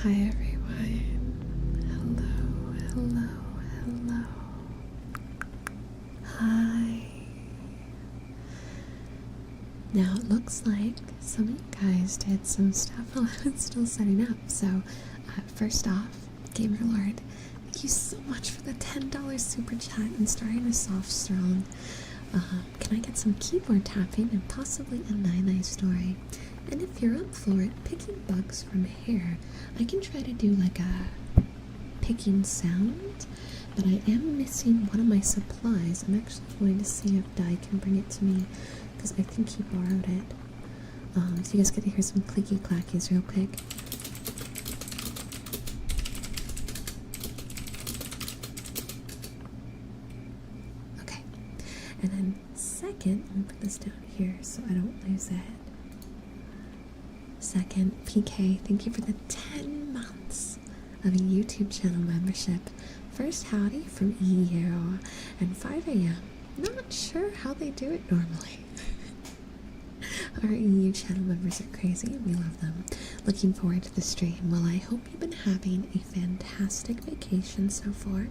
Hi everyone. Hello. Hi. Now it looks like some of you guys did some stuff while I was still setting up. So first off, Gamer Lord, thank you so much for the $10 super chat and starting us off strong. Can I get some keyboard tapping and possibly a nice story? And if you're up for it, picking bugs from hair, I can try to do like a picking sound, but I am missing one of my supplies. I'm actually going to see if Di can bring it to me, because I think he borrowed it. So you guys get to hear some clicky clackies real quick. Okay, and then second, let me put this down here so I don't lose it. Second, PK, thank you for the 10 months of a YouTube channel membership. First howdy from EU and 5 AM. Not sure how they do it normally. Our EU channel members are crazy. We love them. Looking forward to the stream. Well, I hope you've been having a fantastic vacation so far.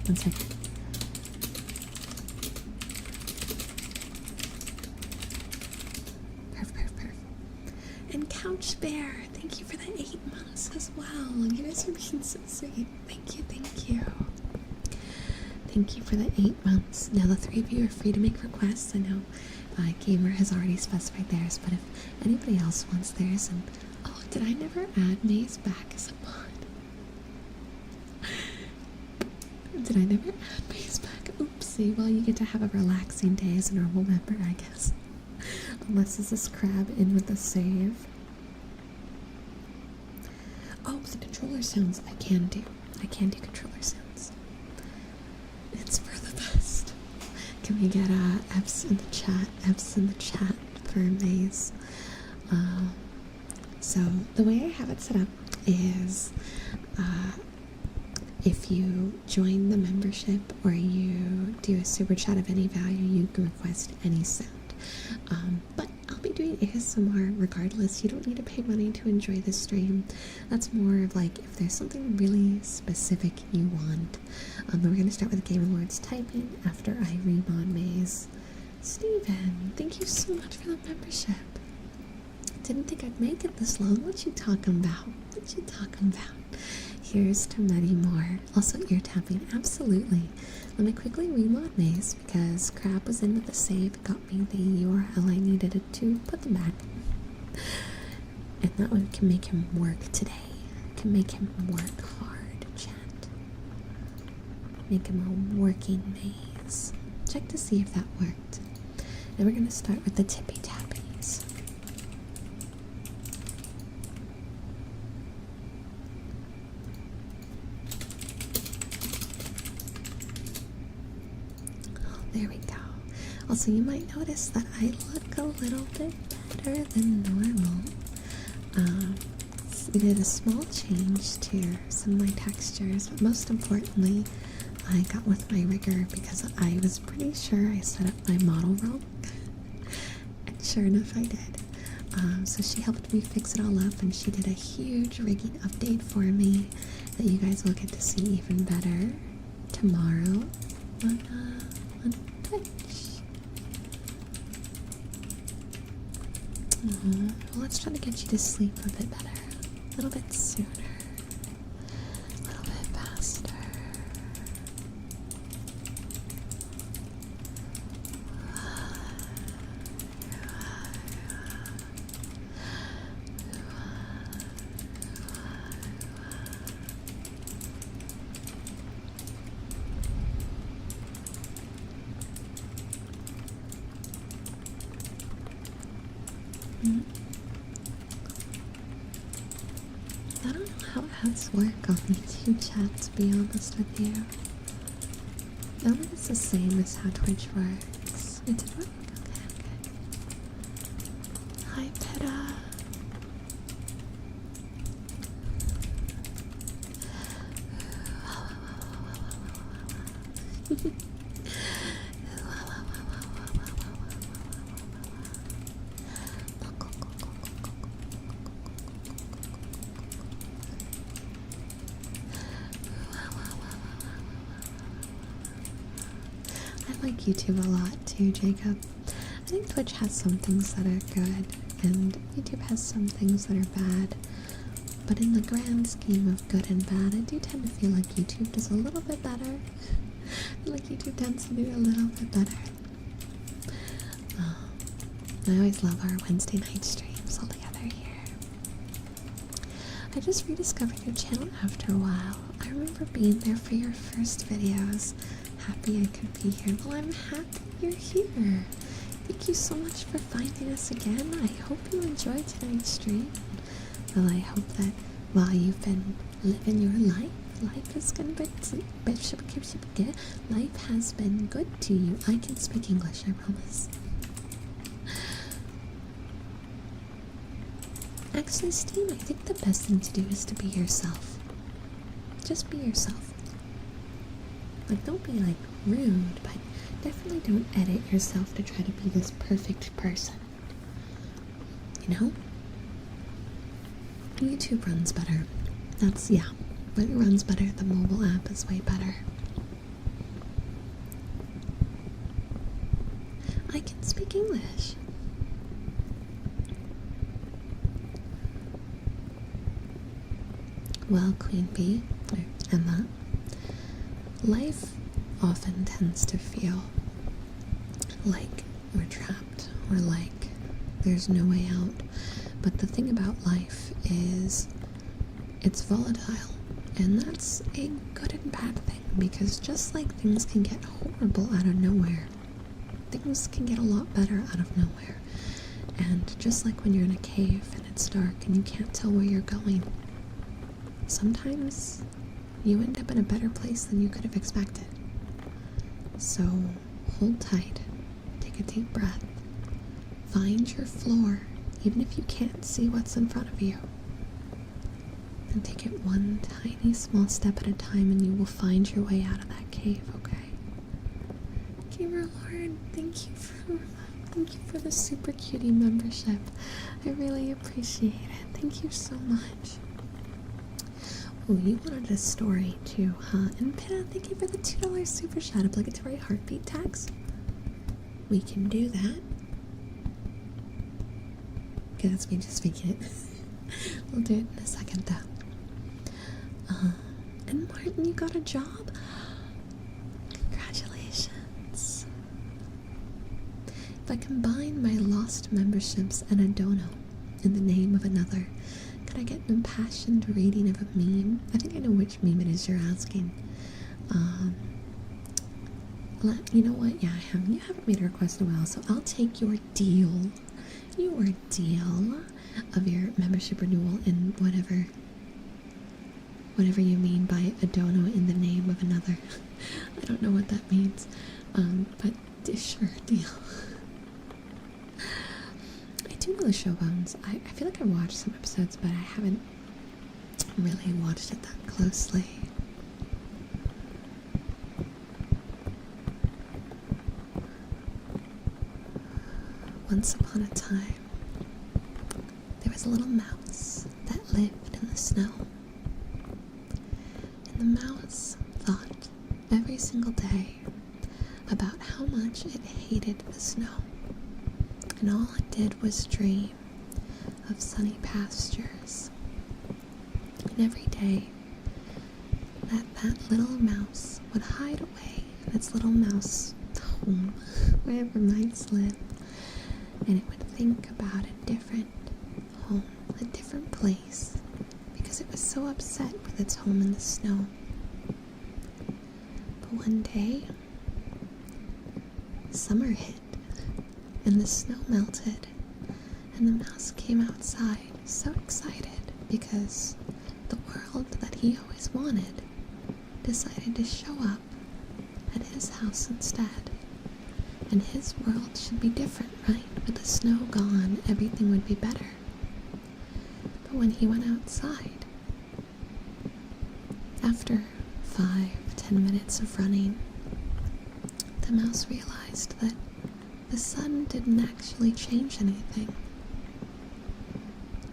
One second. And Couch Bear, thank you for the 8 months as well. You guys are being so sweet. Thank you. Thank you for the 8 months. Now the 3 of you are free to make requests. I know Gamer has already specified theirs, but if anybody else wants theirs, and oh, did I never add Maze back as a mod? Did I never add Maze back? Oopsie. Well, you get to have a relaxing day as a normal member, I guess. Unless is this crab in with a save. Oh, the controller sounds I can do controller sounds. It's for the best. Can we get F's in the chat for Maze? So the way I have it set up is if you join the membership or you do a super chat of any value, you can request any sound. But I'll be doing ASMR regardless. You don't need to pay money to enjoy this stream. That's more of like if there's something really specific you want. But we're going to start with Gamer Lord's typing after I remon Maze. Steven, thank you so much for the membership. Didn't think I'd make it this long. What you talking about? Here's to many more. Also ear tapping, absolutely. Let me quickly remod Maze because Crab was in with the save, got me the URL I needed to put them back. And that one can make him work today. Can make him work hard, chat. Make him a working Maze. Check to see if that worked. Then we're gonna start with the tippy tappies. There we go. Also, you might notice that I look a little bit better than normal. We did a small change to some of my textures, but most importantly, I got with my rigger because I was pretty sure I set up my model wrong. And sure enough, I did. So she helped me fix it all up, and she did a huge rigging update for me that you guys will get to see even better tomorrow on Twitch. Well, let's try to get you to sleep a bit better, a little bit sooner, a little bit faster. I don't know how ads work on YouTube chat, to be honest with you. I don't think it's the same as how Twitch works. It did work? Okay. Hi, Peta. I like YouTube a lot too, Jacob. I think Twitch has some things that are good, and YouTube has some things that are bad. But in the grand scheme of good and bad, I do tend to feel like YouTube does a little bit better. I feel like YouTube tends to do a little bit better. I always love our Wednesday night streams all together here. I just rediscovered your channel after a while. I remember being there for your first videos. Happy I could be here. Well, I'm happy you're here. Thank you so much for finding us again. I hope you enjoyed tonight's stream. Well, I hope that while you've been living your life, life has been good to you. I can speak English, I promise. Actually, Steam, I think the best thing to do is to be yourself. Just be yourself. Like, don't be, like, rude, but definitely don't edit yourself to try to be this perfect person. You know? YouTube runs better. That's, yeah. When it runs better, the mobile app is way better. I can speak English. Well, Queen Bee, or Emma, life often tends to feel like we're trapped, or like there's no way out. But the thing about life is it's volatile, and that's a good and bad thing, because just like things can get horrible out of nowhere, things can get a lot better out of nowhere. And just like when you're in a cave and it's dark and you can't tell where you're going, sometimes you end up in a better place than you could have expected. So hold tight, take a deep breath, find your floor, even if you can't see what's in front of you, and take it one tiny small step at a time, and you will find your way out of that cave, okay? Gamer Lord, thank you for the super cutie membership. I really appreciate it. Thank you so much. Oh, you wanted a story too, huh? And Pitta, thank you for the $2 super chat. Obligatory heartbeat tax. We can do that. Okay, that's me just speaking it. We'll do it in a second though. And Martin, you got a job? Congratulations. If I combine my lost memberships and a dono in the name of another, could I get an impassioned reading of a meme? I think I know which meme it is you're asking. You know what? Yeah, you haven't made a request in a while, so I'll take your deal of your membership renewal in whatever you mean by a dono in the name of another. I don't know what that means, but sure, deal. I do know the show Bones. I feel like I watched some episodes, but I haven't really watched it that closely. Once upon a time, there was a little mouse that lived in the snow. And the mouse thought every single day about how much it hated the snow. And all it did was dream of sunny pastures. And every day that little mouse would hide away in its little mouse home, wherever mice live, and it would think about a different home, a different place, because it was so upset with its home in the snow. But one day, summer hit, and the snow melted, and the mouse came outside so excited because the world that he always wanted decided to show up at his house instead. And his world should be different, right? With the snow gone, everything would be better. But when he went outside, after 5-10 minutes of running, the mouse realized that the sun didn't actually change anything.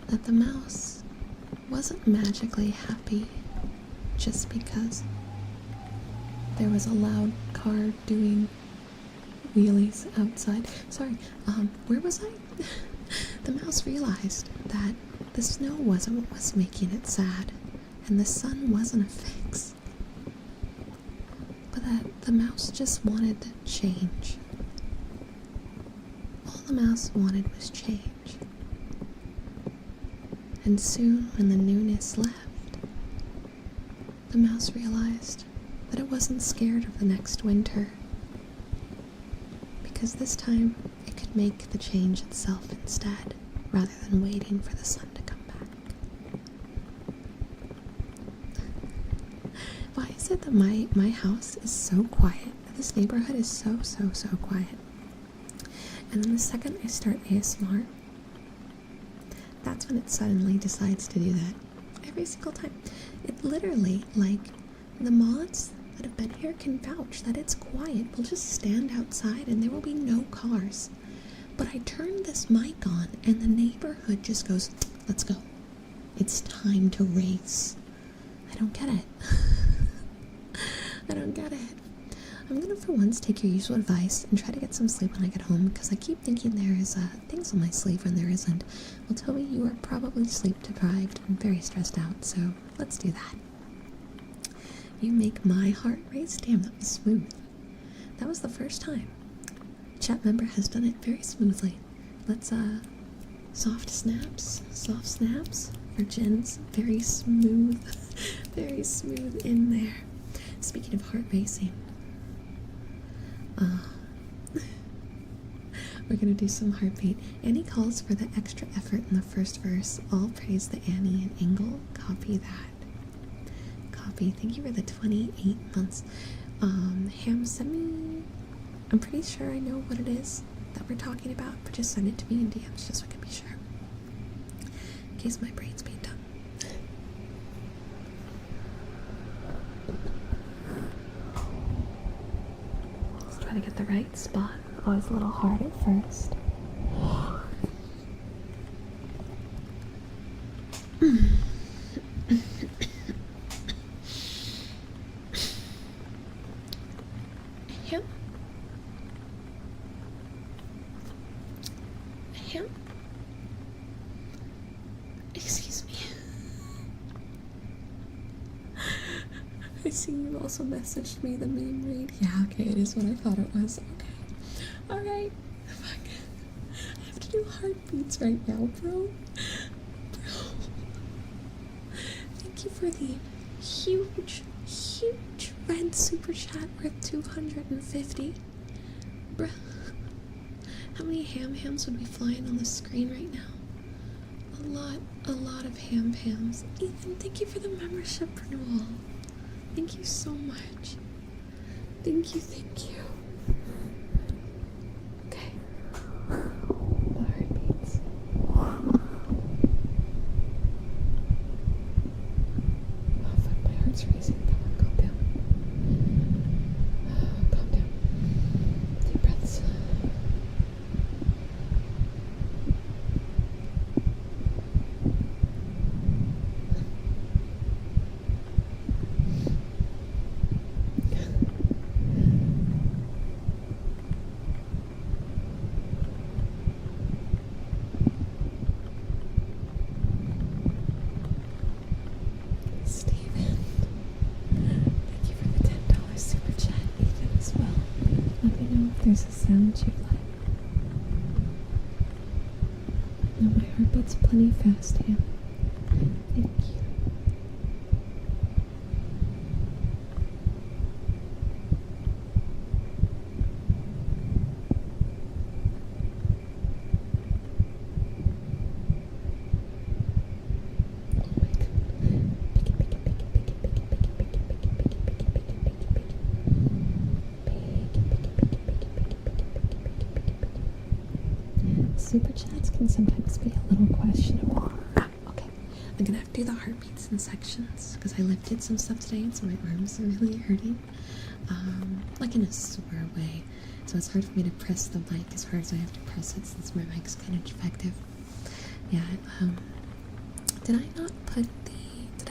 That the mouse wasn't magically happy just because there was a loud car doing wheelies outside. Sorry, where was I? The mouse realized that the snow wasn't what was making it sad, and the sun wasn't a fix. But that the mouse just wanted change. All the mouse wanted was change. And soon, when the newness left, the mouse realized that it wasn't scared of the next winter, because this time it could make the change itself instead, rather than waiting for the sun to come back. Why is it that my house is so quiet? This neighborhood is so quiet. And then the second I start ASMR, that's when it suddenly decides to do that. Every single time. It literally, like, the mods that have been here can vouch that it's quiet. We'll just stand outside and there will be no cars. But I turn this mic on and the neighborhood just goes, let's go. It's time to race. I don't get it. I don't get it. I'm gonna for once take your usual advice and try to get some sleep when I get home, because I keep thinking there is things on my sleeve when there isn't. Well, Toby, you are probably sleep deprived and very stressed out, so let's do that. You make my heart race. Damn, that was smooth. That was the first time. Chat member has done it very smoothly. Let's soft snaps for Jen's. Very smooth very smooth in there. Speaking of heart racing, we're gonna do some heartbeat. Annie calls for the extra effort in the first verse. All praise the Annie and Engel. Copy that. Copy. Thank you for the 28 months. Ham, send me. I'm pretty sure I know what it is that we're talking about, but just send it to me in DMs just so I can be sure. In case my brain's being dumb. Let's try to get the right spot. Always a little hard at first. Ham? Ham? Excuse me. I see you also messaged me the meme read. Yeah, okay, it is what I thought it was. Okay. Alright. Fuck. I have to do heartbeats right now, bro. Thank you for the huge red super chat worth 250. Bruh. How many hams would be flying on the screen right now? A lot of hams. Ethan, thank you for the membership renewal. Thank you so much. Thank you. Okay. The heartbeats. Oh fuck, my heart's racing. Come on, calm down. Calm down. Deep breaths. There's a sound you like. No, my heart beats plenty fast, Ham. Thank you. Super chats can sometimes be a little questionable. Okay, I'm gonna have to do the heartbeats in sections because I lifted some stuff today and so my arms are really hurting. Like in a sore way. So it's hard for me to press the mic as hard as I have to press it since my mic's kind of defective. Yeah, did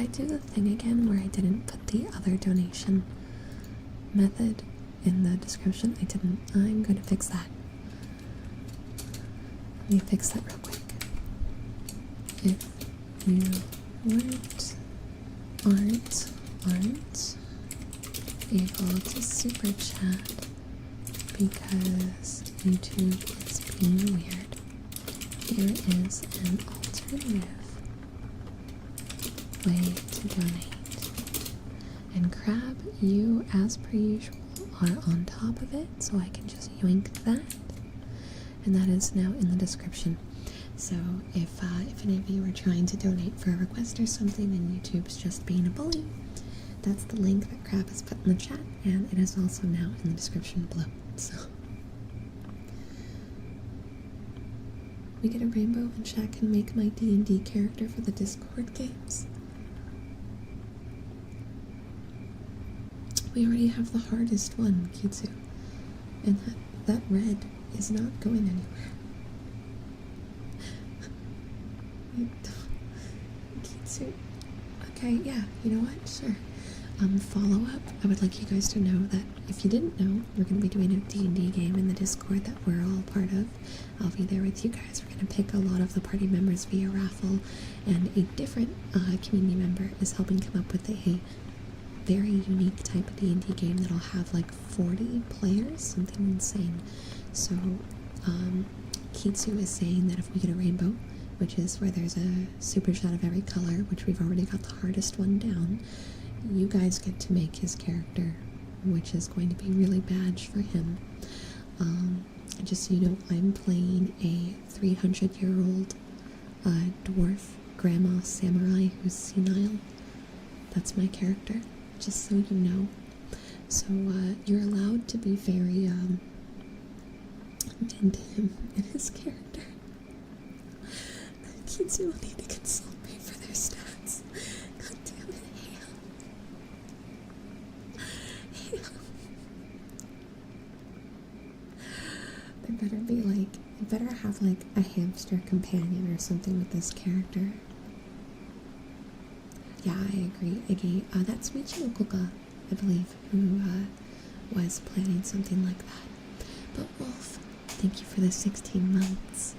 I do the thing again where I didn't put the other donation method in the description. I didn't. I'm going to fix that. Let me fix that real quick. If you aren't able to super chat because YouTube is being weird, here is an alternative way to donate. And Crab, you, as per usual, are on top of it, so I can just yoink that. And that is now in the description. So if any of you are trying to donate for a request or something and YouTube's just being a bully, that's the link that Crab has put in the chat, and it is also now in the description below. So we get a rainbow and chat can make my D&D character for the Discord games. We already have the hardest one, Kitsu, and that red is not going anywhere. Kitsu. Okay, yeah, you know what? Sure. Follow up. I would like you guys to know that if you didn't know, we're going to be doing a D&D game in the Discord that we're all part of. I'll be there with you guys. We're going to pick a lot of the party members via raffle, and a different community member is helping come up with a very unique type of D&D game that'll have like 40 players, something insane. So Kitsu is saying that if we get a rainbow, which is where there's a super chat of every color, which we've already got the hardest one down, you guys get to make his character, which is going to be really badge for him. Just so you know, I'm playing a 300-year-old dwarf grandma samurai who's senile. That's my character, just so you know. So you're allowed to be very into him and his character. Kids will need to consult me for their stats. God damn it, There better be like, you better have like a hamster companion or something with this character. Yeah, I agree, Iggy. That's Michinokuka, I believe, who was planning something like that. But Wolf, thank you for the 16 months.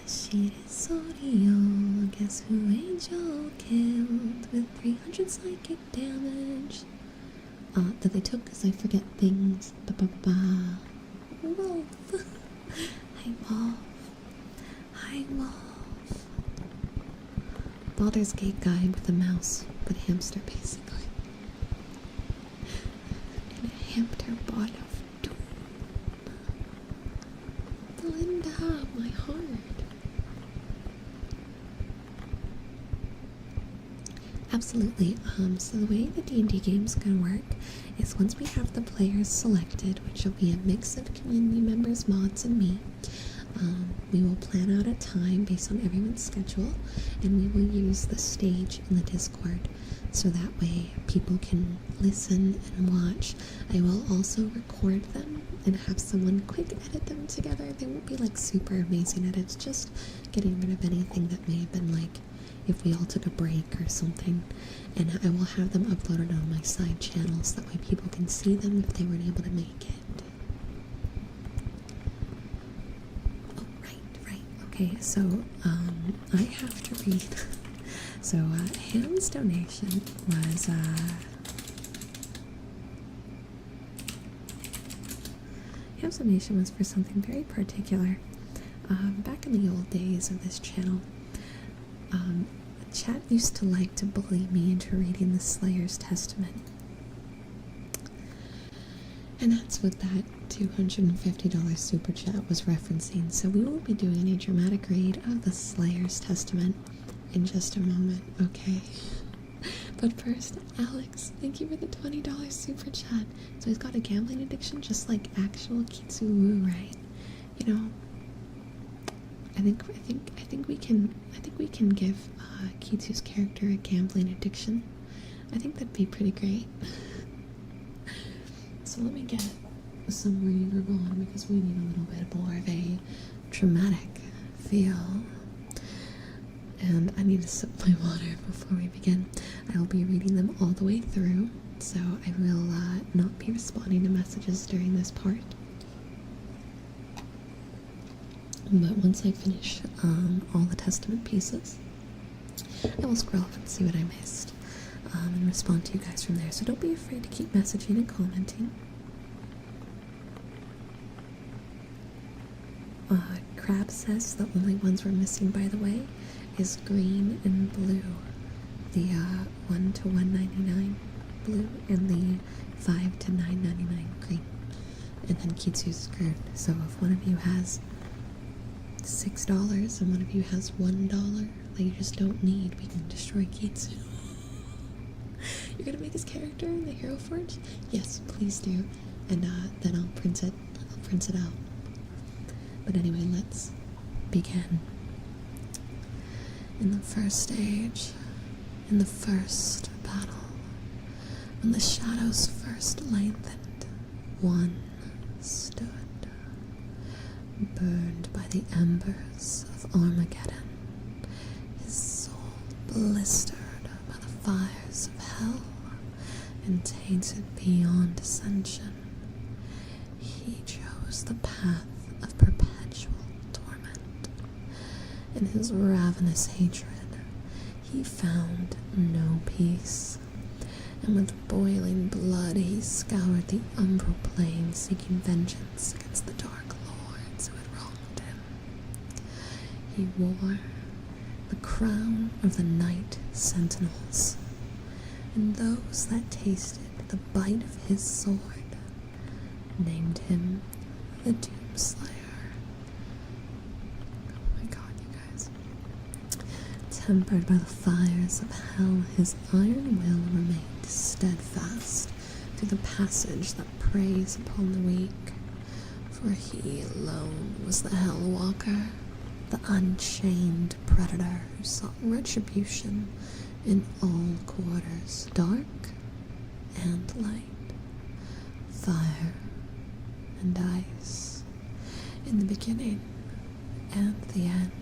Shirisorio, guess who Angel killed with 300 psychic damage? That they took because I forget things. Ba-ba-ba. Wolf. Hi, Wolf. Hi, Wolf. Baldur's Gate guy with a mouse, but hamster basically. And a hamster bot of doom. Belinda, my heart. Absolutely. So the way the D&D game's gonna work is once we have the players selected, which will be a mix of community members, mods, and me, we will plan out a time based on everyone's schedule, and we will use the stage in the Discord so that way people can listen and watch. I will also record them and have someone quick edit them together. They won't be like super amazing edits, just getting rid of anything that may have been like if we all took a break or something, and I will have them uploaded on my side channels, that way people can see them if they weren't able to make it. Oh, right, okay, so, I have to read, so, Ham's donation was, Ham's donation was for something very particular. Back in the old days of this channel, chat used to like to bully me into reading the Slayer's Testament. And that's what that $250 super chat was referencing. So we will be doing a dramatic read of the Slayer's Testament in just a moment, okay? But first, Alex, thank you for the $20 super chat. So he's got a gambling addiction just like actual Kitsu, right? You know, I think we can give Kitsu's character a gambling addiction. I think that'd be pretty great. So let me get some reverb on because we need a little bit more of a dramatic feel. And I need to sip my water before we begin. I will be reading them all the way through. so I will not be responding to messages during this part. But once I finish all the Testament pieces, I will scroll up and see what I missed and respond to you guys from there. So don't be afraid to keep messaging and commenting. Crab says the only ones we're missing, by the way, is green and blue. The 1 to 1.99 blue and the 5 to 9.99 green. And then Kitsu's screwed. So if one of you has $6 and one of you has $1 that you just don't need, we can destroy Kitsu. You're gonna make his character in the Hero Forge? Yes, please do. And then I'll print it out. But anyway, let's begin. In the first stage, in the first battle, when the shadows first lengthened, one stood, burned by the embers of Armageddon, his soul blistered by the fires of hell, and tainted beyond ascension. He chose the path of perpetual torment. In his ravenous hatred, he found no peace, and with boiling blood he scoured the umbral plane, seeking vengeance against the Dark Lords who had wronged him. He wore the crown of the Night Sentinels, and those that tasted the bite of his sword named him the Doomslayer. Oh my god, you guys. Tempered by the fires of hell, his iron will remained steadfast through the passage that preys upon the weak. For he alone was the Hellwalker, the unchained predator who sought retribution in all quarters, dark and light, fire and ice, in the beginning and the end.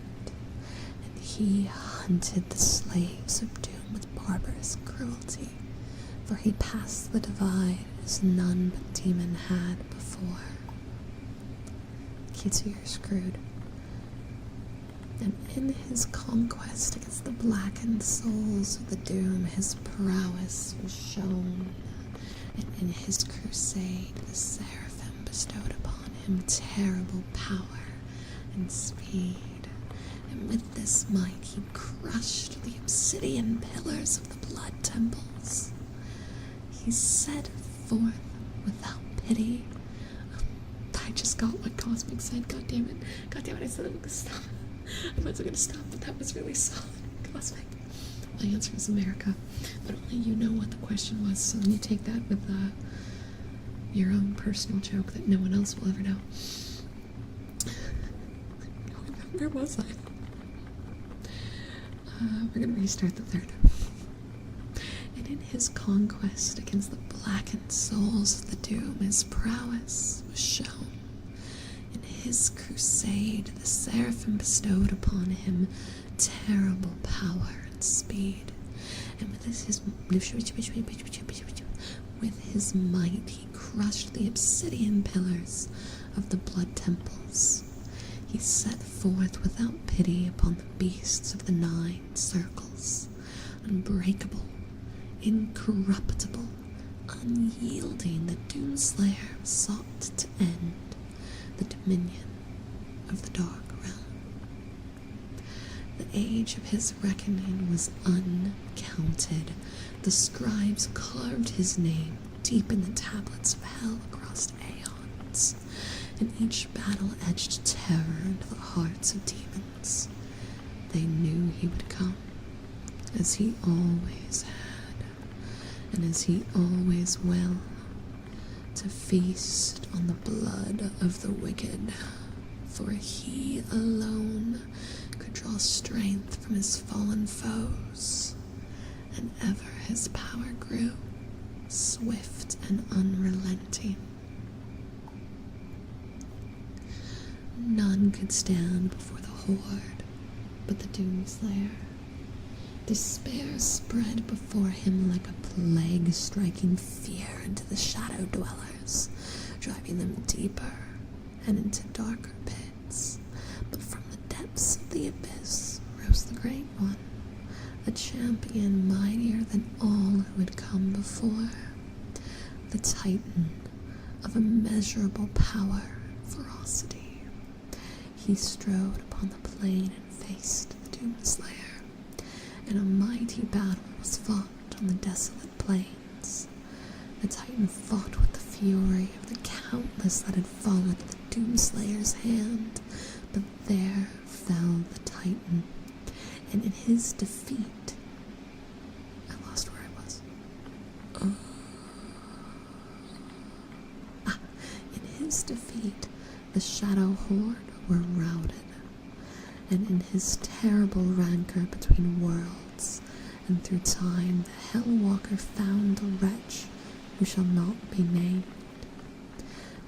And he hunted the slaves of doom with barbarous cruelty, for he passed the divide as none but demon had before. Kitsu, you're screwed. And in his conquest against the blackened souls of the doom, his prowess was shown, and in his crusade the seraphim bestowed upon him terrible power and speed, and with this might he crushed the obsidian pillars of the blood temples. He set forth without pity. I just got what Cosmic said. God damn it, I said I was gonna stop. I wasn't gonna stop, but that was really solid. Cosmic. My answer is America, but only you know what the question was, so you take that with your own personal joke that no one else will ever know. Where was I? We're gonna restart the third. And in his conquest against the blackened souls of the doom, his prowess was shown. In his crusade, the seraphim bestowed upon him terrible power and speed, and with his might he crushed the obsidian pillars of the blood temples. He set forth without pity upon the beasts of the 9 circles, unbreakable, incorruptible, unyielding. The Doomslayer sought to end the dominion of the Dark Realm. The age of his reckoning was uncounted. The scribes carved his name deep in the tablets of hell across aeons, and each battle edged terror into the hearts of demons. They knew he would come, as he always had, and as he always will, to feast on the blood of the wicked, for he alone could draw strength from his fallen foes, and ever his power grew, swift and unrelenting. None could stand before the horde but the Doomslayer, Despair spread before him like a plague, striking fear into the shadow dwellers, driving them deeper and into darker pits. But from the depths of the abyss rose the Great One, a champion mightier than all who had come before, the Titan of immeasurable power and ferocity. He strode upon the plain and faced the Doomslayer, and a mighty battle was fought on the desolate plains. The Titan fought with the fury of the countless that had followed the Doomslayer's hand, but there fell the Titan, and in his defeat, I lost where I was. In his defeat, the Shadow Horde were routed, and in his terrible rancor between worlds and through time, the Hellwalker found a wretch who shall not be named,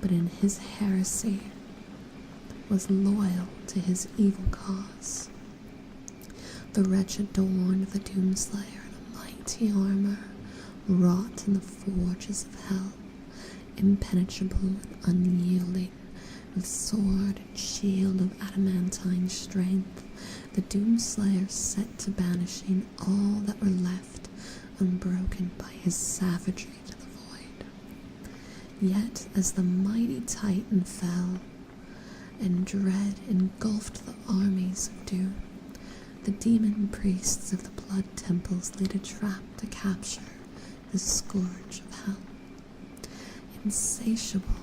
but in his heresy was loyal to his evil cause. The wretch adorned the Doomslayer in a mighty armor, wrought in the forges of hell, impenetrable and unyielding, with sword and shield of adamantine strength. The Doomslayer set to banishing all that were left unbroken by his savagery to the void. Yet as the mighty Titan fell, and dread engulfed the armies of doom, the demon priests of the blood temples laid a trap to capture the scourge of hell. Insatiable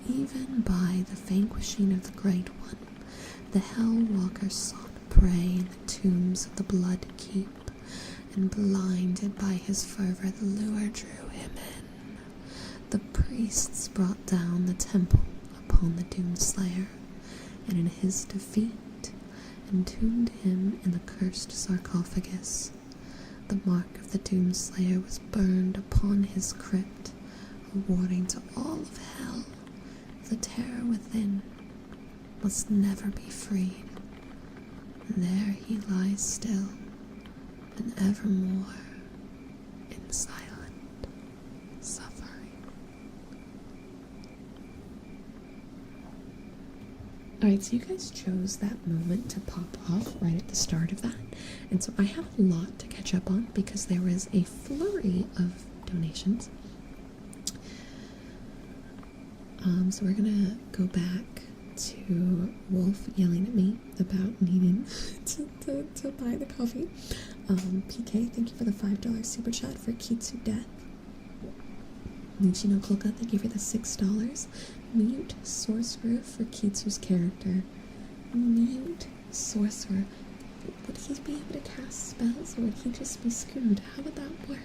even by the vanquishing of the Great One, the Hellwalker sought prey in the tombs of the Blood Keep, and blinded by his fervor the lure drew him in. The priests brought down the temple upon the Doomslayer, and in his defeat entombed him in the cursed sarcophagus. The mark of the Doomslayer was burned upon his crypt, a warning to all of hell. The terror within must never be freed. There he lies still, and evermore in silent suffering. Alright, so you guys chose that moment to pop off right at the start of that. And so I have a lot to catch up on because there was a flurry of donations. So we're gonna go back to Wolf yelling at me about needing to buy the coffee. PK, thank you for the $5 super chat for Kitsu Death. Michino Kolka, thank you for the $6. Mute Sorcerer for Kitsu's character. Mute Sorcerer. Would he be able to cast spells, or would he just be screwed? How would that work?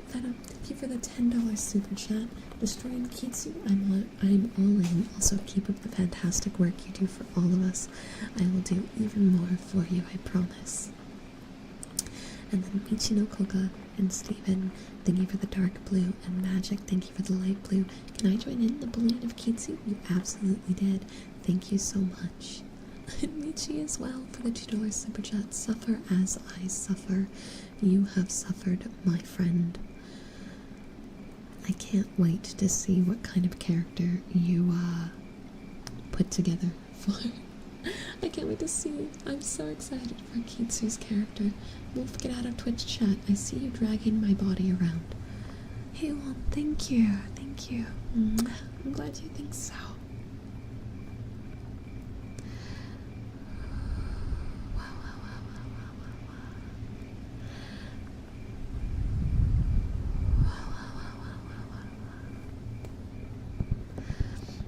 Thank you for the $10 super chat. Destroying Kitsu, I'm all in. Also, keep up the fantastic work you do for all of us. I will do even more for you, I promise. And then Michino Koka and Steven, thank you for the dark blue. And Magic, thank you for the light blue. Can I join in the bullying of Kitsu? You absolutely did. Thank you so much. And Michi as well for the $2 super chat. Suffer as I suffer. You have suffered, my friend. I can't wait to see what kind of character you put together for. I can't wait to see. I'm so excited for Kitsu's character. Wolf, get out of Twitch chat. I see you dragging my body around. Hey, well, thank you. Thank you. I'm glad you think so.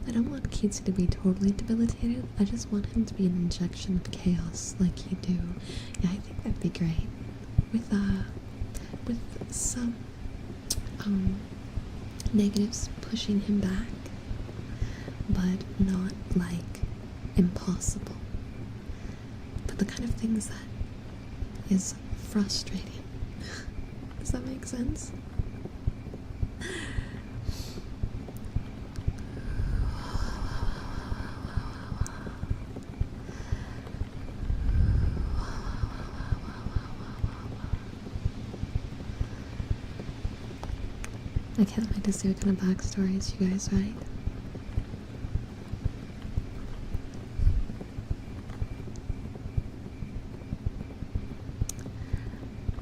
I don't want Kitsu to be totally debilitated. I just want him to be an injection of chaos like you do. Yeah, I think that'd be great. With some negatives pushing him back, but not like impossible. But the kind of things that is frustrating. Does that make sense? I can't wait to see what kind of backstories you guys write.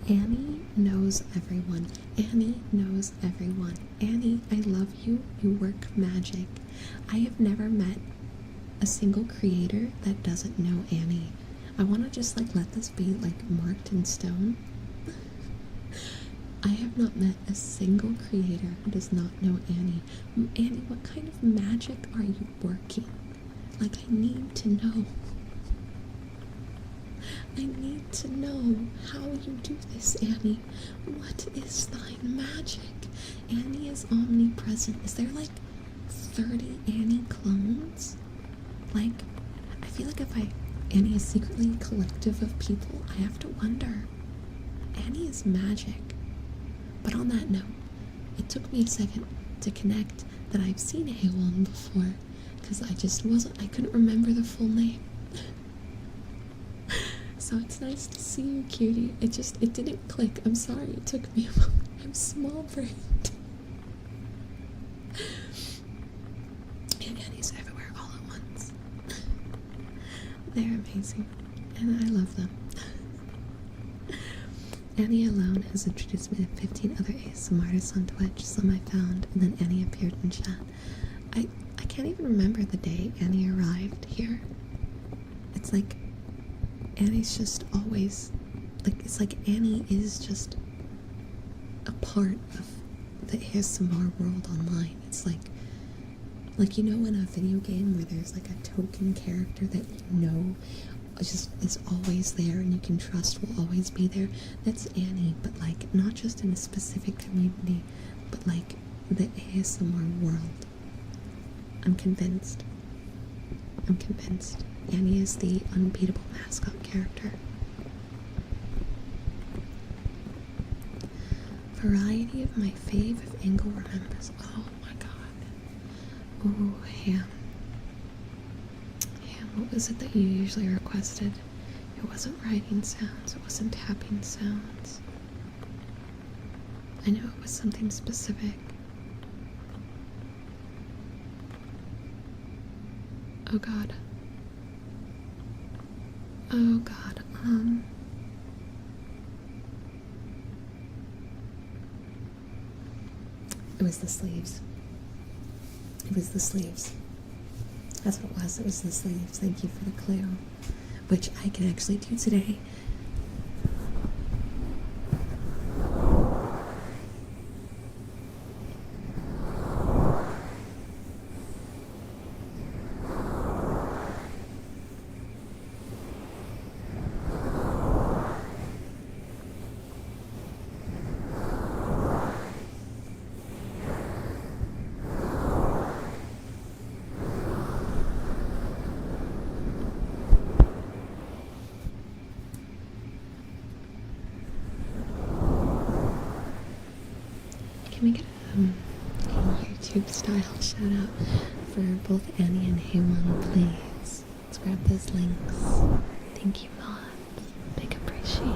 Annie knows everyone. Annie knows everyone. Annie, I love you. You work magic. I have never met a single creator that doesn't know Annie. I want to just like let this be like marked in stone. I have not met a single creator who does not know Annie. Annie, what kind of magic are you working? Like, I need to know. I need to know how you do this, Annie. What is thine magic? Annie is omnipresent. Is there like 30 Annie clones? Like, I feel like if Annie is secretly a collective of people, I have to wonder. Annie is magic. But on that note, it took me a second to connect that I've seen Haewon before, because I couldn't remember the full name. So it's nice to see you, cutie. It didn't click. I'm sorry, it took me a moment. I'm small-brained. And Annie's everywhere all at once. They're amazing, and I love them. Annie alone has introduced me to 15 other ASMR artists on Twitch, some I found, and then Annie appeared in chat. I can't even remember the day Annie arrived here. It's like Annie's just always, like, it's like Annie is just a part of the ASMR world online. It's like you know in a video game where there's like a token character that you know just is always there and you can trust will always be there. That's Annie, but like not just in a specific community, but like the ASMR world. I'm convinced. Annie is the unbeatable mascot character. Variety of my fave if Angle remembers. Oh my god. Ooh, Ham. What was it that you usually requested? It wasn't writing sounds, it wasn't tapping sounds. I know it was something specific. Oh god. Oh god, It was the sleeves. That's what it was. It was the sleeves. Thank you for the clue. Which I can actually do today. Can we get a YouTube style shout out for both Annie and Haewon, please? Let's grab those links. Thank you, Mod. Big appreciate.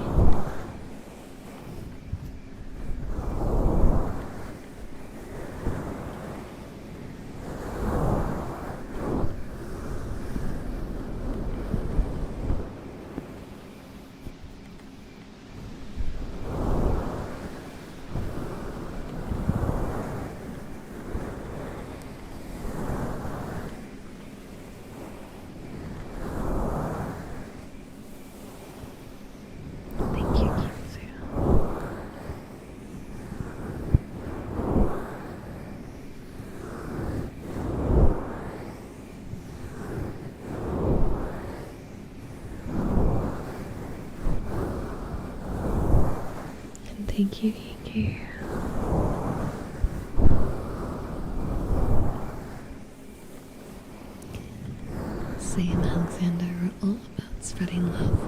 Thank you, Hiki. Sam Alexander are all about spreading love.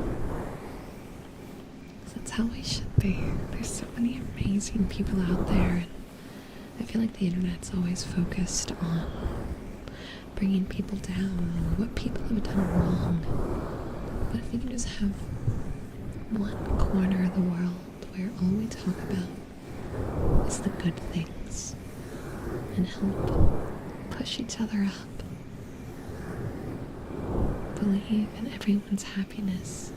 That's how we should be. There's so many amazing people out there, and I feel like the internet's always focused on bringing people down and what people have done wrong. But if we can just have one corner of the world where all we talk about is the good things, and help push each other up. Believe in everyone's happiness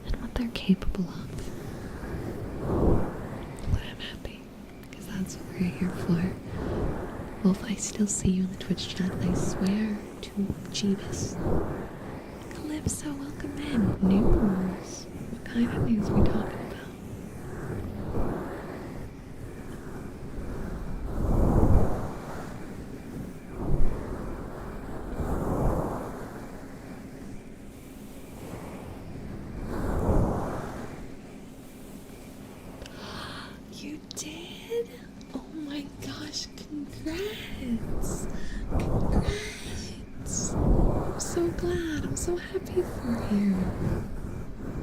and what they're capable of. But I'm happy, because that's what we're here for. Wolf, I still see you in the Twitch chat, I swear to Jeebus. Calypso, welcome in. News? What kind of news are we talking about? You did? Oh my gosh, congrats! Congrats! I'm so glad, I'm so happy for you.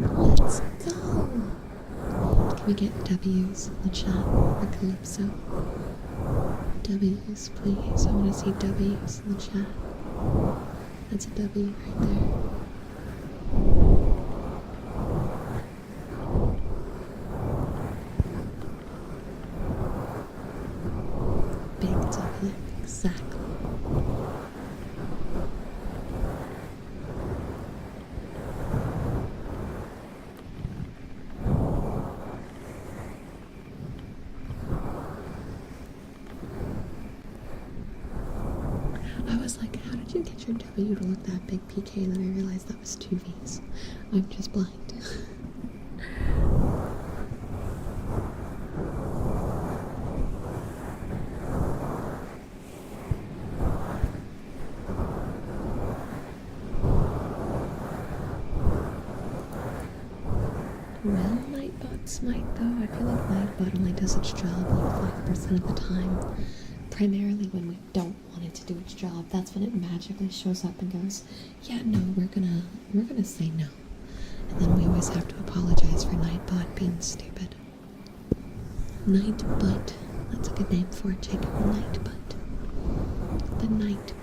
Let's go! Can we get W's in the chat for Calypso? W's, please. I want to see W's in the chat. That's a W right there. Big W, exactly. I was like, how did you get your W to look that big, PK? And then I realized that was 2 V's. I'm just blind. Well, Nightbot's might though. I feel like Nightbot only does its job like 5% of the time. Primarily when we don't want it to do its job, that's when it magically shows up and goes, yeah, no, we're gonna say no. And then we always have to apologize for Nightbot being stupid. Nightbot. That's a good name for it, Jacob. Nightbot. The Nightbot.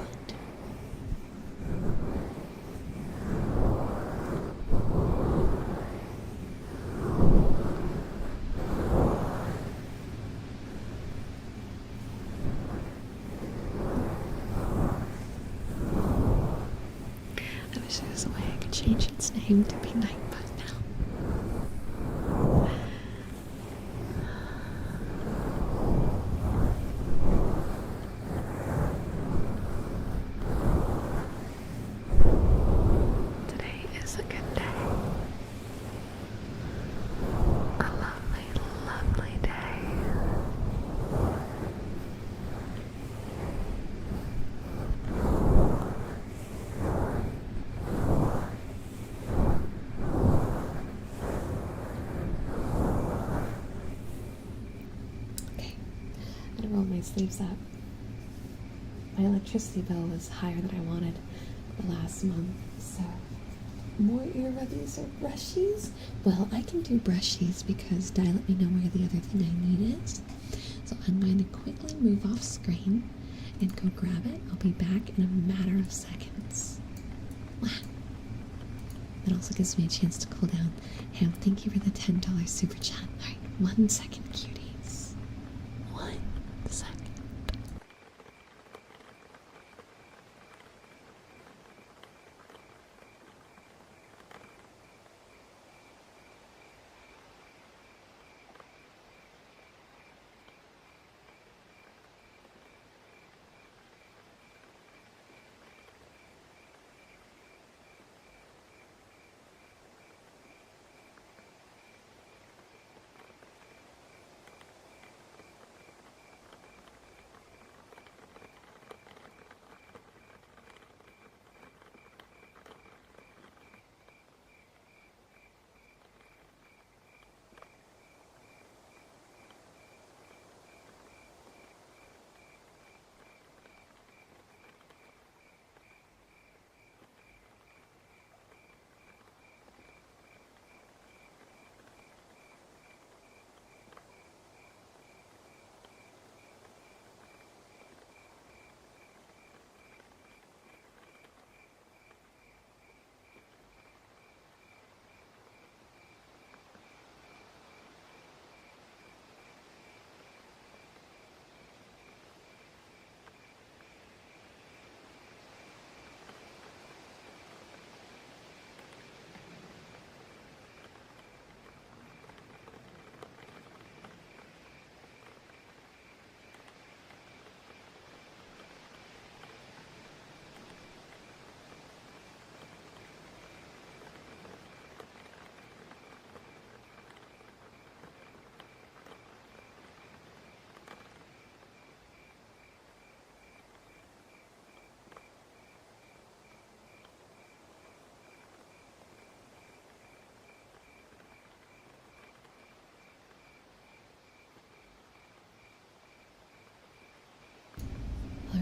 I wish there was a way I could change its name to be Nightbot now. Today is a good day. A lovely, lovely day. Okay, I'm gonna roll my sleeves up. My electricity bill was higher than I wanted the last month, so more ear rubbies or brushies? Well, I can do brushies because Di let me know where the other thing I need is. So I'm going to quickly move off screen and go grab it. I'll be back in a matter of seconds. Wow. That also gives me a chance to cool down. Ham, thank you for the $10 super chat. Alright, 1 second, cuties. 1 second.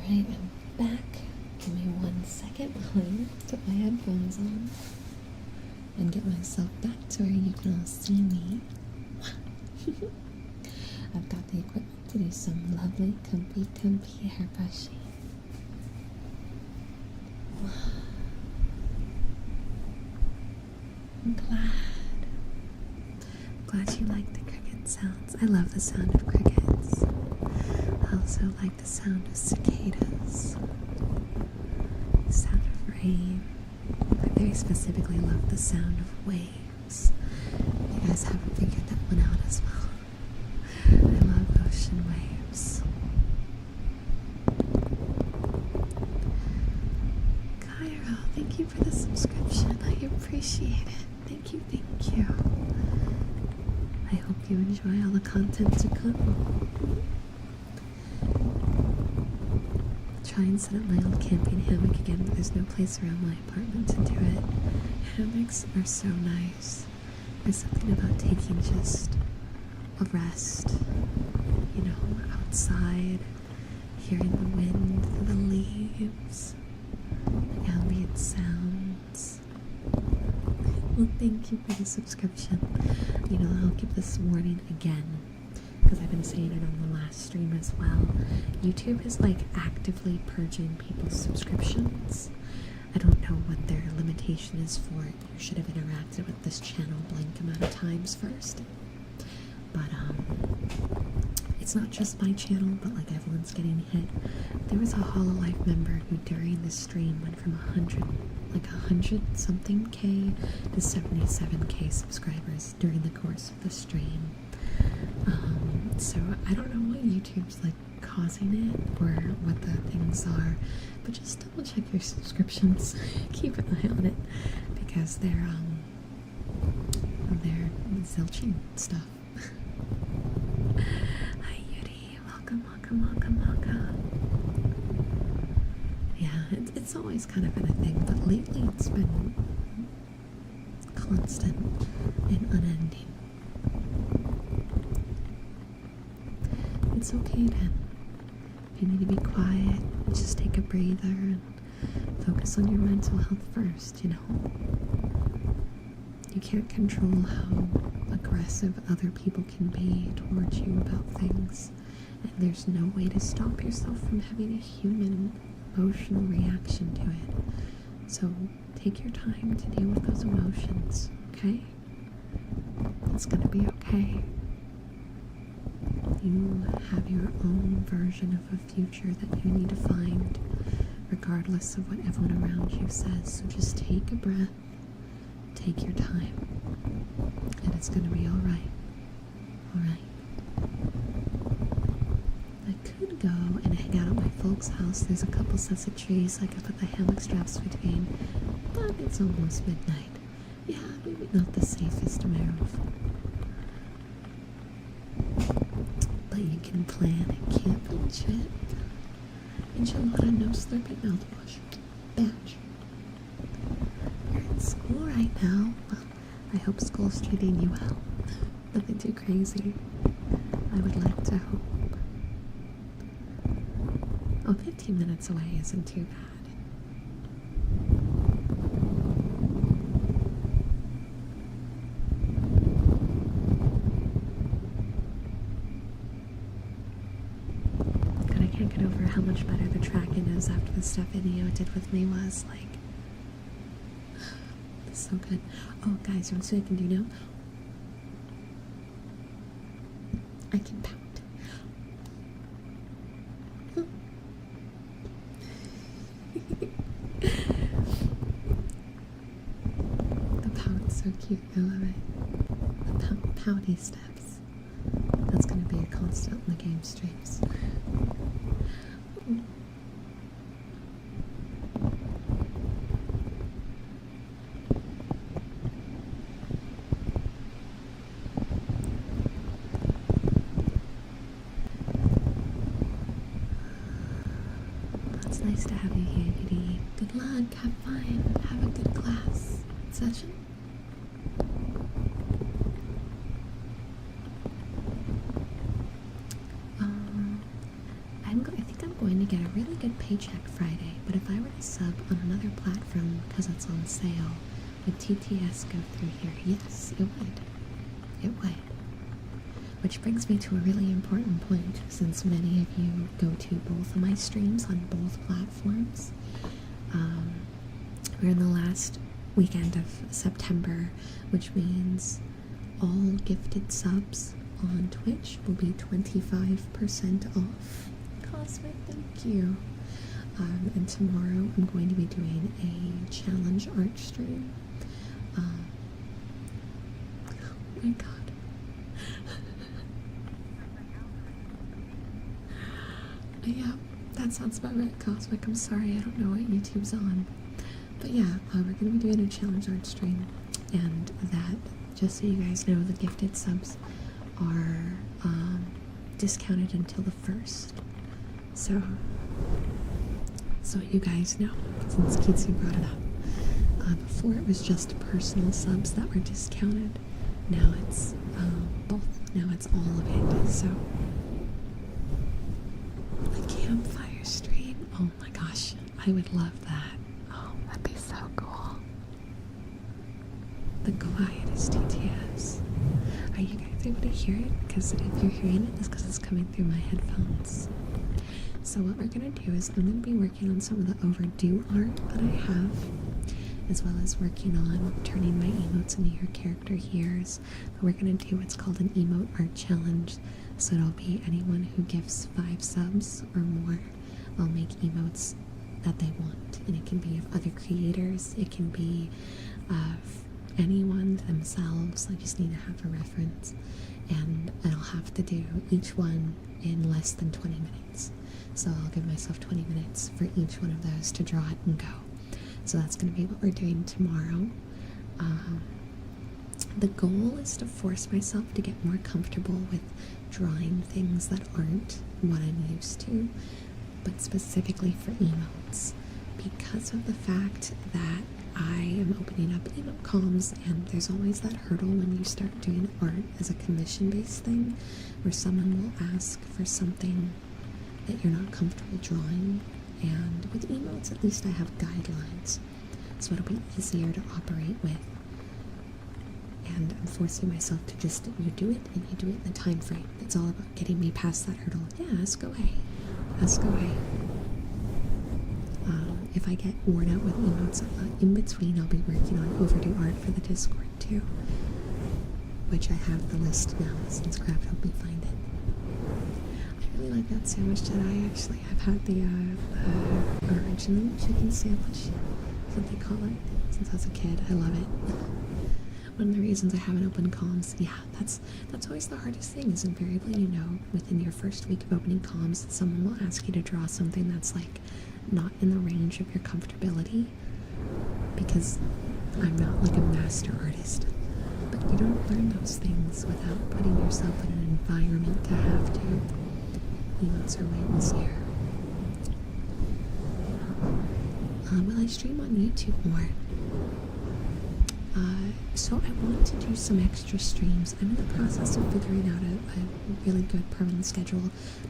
Alright, I'm back. Give me 1 second while I put my headphones on and get myself back to where you can all see me. I've got the equipment to do some lovely, comfy hair brushing. I'm glad you like the cricket sounds. I love the sound of crickets. I also like the sound of cicadas, the sound of rain. I very specifically love the sound of waves. You guys haven't figured that one out as well. I love ocean waves. Cairo, thank you for the subscription. I appreciate it. Thank you, thank you. I hope you enjoy all the content to come. Try and set up my old camping hammock again, but there's no place around my apartment to do it. Hammocks are so nice. There's something about taking just a rest, you know, outside, hearing the wind through the leaves, the ambient sounds. Well, thank you for the subscription. You know, I'll give this warning again, because I've been saying it on the last stream as well. YouTube is like actively purging people's subscriptions. I don't know what their limitation is for it. You should have interacted with this channel a blank amount of times first. But it's not just my channel, but like everyone's getting hit. There was a Hololive member who during this stream went from 100 something K to 77K subscribers during the course of the stream. So I don't know what YouTube's like causing it or what the things are, but just double check your subscriptions. Keep an eye on it, because they're zilching stuff. Hi Yuri, welcome. Yeah, it's always kind of been a thing, but lately it's been constant and unending. It's okay then. If you need to be quiet, just take a breather and focus on your mental health first, you know. You can't control how aggressive other people can be towards you about things, and there's no way to stop yourself from having a human emotional reaction to it. So take your time to deal with those emotions, okay? It's gonna be okay. You have your own version of a future that you need to find, regardless of what everyone around you says. So just take a breath, take your time, and it's gonna be alright. Alright? I could go and hang out at my folks' house. There's a couple sets of trees I could put the hammock straps between, but it's almost midnight. Yeah, maybe not the safest move. But you can plan a camping trip. Enchilada, no slurping mouthwash. Batch. You're in school right now. Well, I hope school's treating you well. Nothing too crazy. I would like to hope. Oh, 15 minutes away isn't too bad. Over how much better the tracking is after the stuff Inio did with me was like so good. Oh guys, you know what I can do now? I can pout. The pout's so cute, I love it. The pouty steps. That's gonna be a constant in the game streams. It's nice to have you here, Yuri. Good luck, have fun, have a good class session. I think I'm going to get a really good paycheck Friday, but if I were to sub on another platform because it's on sale, would TTS go through here? Yes, it would. It would. Which brings me to a really important point, since many of you go to both of my streams on both platforms. We're in the last weekend of September, which means all gifted subs on Twitch will be 25% off. Cosmic, thank you. And tomorrow I'm going to be doing a challenge art stream. Oh my god. Yeah, that sounds about right, Cosmic. I'm sorry, I don't know what YouTube's on. But yeah, we're going to be doing a challenge art stream. And that, just so you guys know, the gifted subs are discounted until the 1st. So you guys know, since Kitsu brought it up. Before it was just personal subs that were discounted. Now it's both. Now it's all of it. So a campfire stream. Oh my gosh, I would love that. Oh, that'd be so cool. The quietest TTS. Are you guys able to hear it? Because if you're hearing it, it's because it's coming through my headphones. So what we're going to do is I'm going to be working on some of the overdue art that I have, as well as working on turning my emotes into your character here's. But we're going to do what's called an emote art challenge. So it'll be anyone who gives 5 subs or more, I'll make emotes that they want. And it can be of other creators, it can be of anyone themselves. I just need to have a reference. And I'll have to do each one in less than 20 minutes. So I'll give myself 20 minutes for each one of those to draw it and go. So that's going to be what we're doing tomorrow. The goal is to force myself to get more comfortable with drawing things that aren't what I'm used to, but specifically for emotes, because of the fact that I am opening up emote comms, and there's always that hurdle when you start doing art as a commission-based thing, where someone will ask for something that you're not comfortable drawing. And with emotes, at least I have guidelines, so it'll be easier to operate with. And I'm forcing myself to just, you do it, and you do it in the time frame. It's all about getting me past that hurdle. Yeah, ask away. Ask away. If I get worn out with emotes in between, I'll be working on overdue art for the Discord too, which I have the list now since Crab helped me find it. I really like that sandwich that I've had the original chicken sandwich, that's what they call it, since I was a kid. I love it. One of the reasons I haven't opened comms, yeah, that's always the hardest thing, is invariably, you know, within your first week of opening comms, someone will ask you to draw something that's like not in the range of your comfortability, because I'm not like a master artist. But you don't learn those things without putting yourself in an environment to have to. Emotes are way easier. Will I stream on YouTube more? So I want to do some extra streams. I'm in the process of figuring out a really good permanent schedule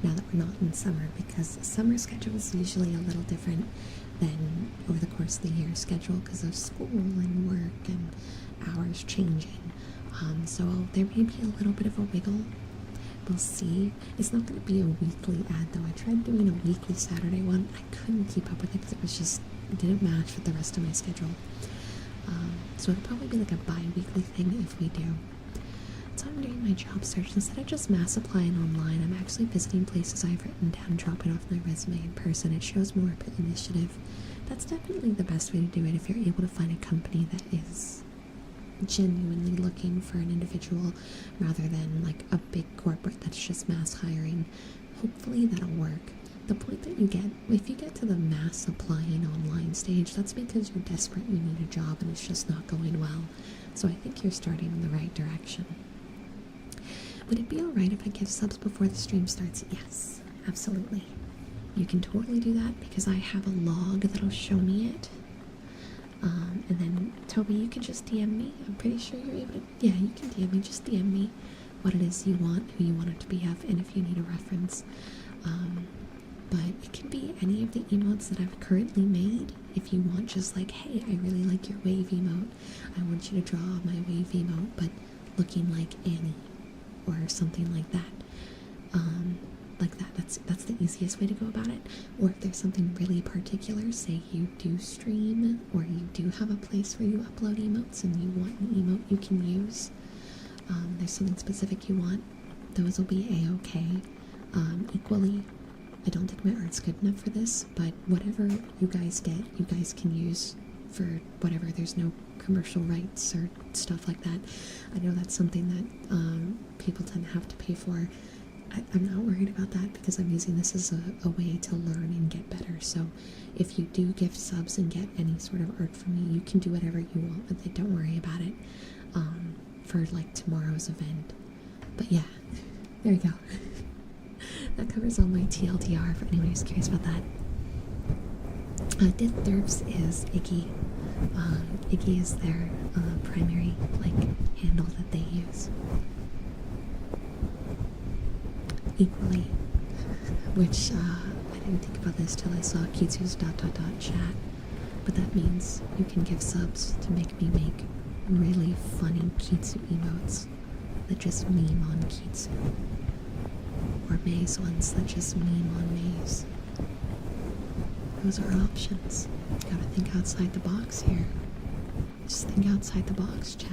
now that we're not in summer, because summer schedule is usually a little different than over the course of the year schedule because of school and work and hours changing. So there may be a little bit of a wiggle. We'll see. It's not going to be a weekly ad though. I tried doing a weekly Saturday one. I couldn't keep up with it because it didn't match with the rest of my schedule. So it'll probably be like a bi-weekly thing if we do. So I'm doing my job search. Instead of just mass applying online, I'm actually visiting places I've written down, dropping off my resume in person. It shows more initiative. That's definitely the best way to do it if you're able to find a company that is genuinely looking for an individual rather than like a big corporate that's just mass hiring. Hopefully that'll work. The point that you get, if you get to the mass applying online stage, that's because you're desperate, you need a job, and it's just not going well. So I think you're starting in the right direction. Would it be alright if I give subs before the stream starts? Yes, absolutely. You can totally do that because I have a log that'll show me it. And then, Toby, you can just DM me. I'm pretty sure you're able to, yeah, you can DM me. Just DM me what it is you want, who you want it to be of, and if you need a reference. but it can be any of the emotes that I've currently made. If you want just like, hey, I really like your wave emote, I want you to draw my wave emote but looking like Annie or something like that. That's the easiest way to go about it. Or if there's something really particular, say you do stream or you do have a place where you upload emotes and you want an emote you can use, there's something specific you want, those will be a-okay. Equally, I don't think my art's good enough for this, but whatever you guys get, you guys can use for whatever. There's no commercial rights or stuff like that. I know that's something that people tend to have to pay for. I'm not worried about that because I'm using this as a way to learn and get better. So if you do gift subs and get any sort of art from me, you can do whatever you want with it. Don't worry about it for like tomorrow's event. But yeah, there you go. That covers all my TLDR for anyone who's curious about that. Dithderfs is Iggy. Iggy is their primary handle that they use. Equally, which I didn't think about this till I saw Kitsu's ... chat, but that means you can give subs to make me make really funny Kitsu emotes that just meme on Kitsu, or Maze ones that just meme on Maze. Those are options. Gotta think outside the box here. Just think outside the box, chat.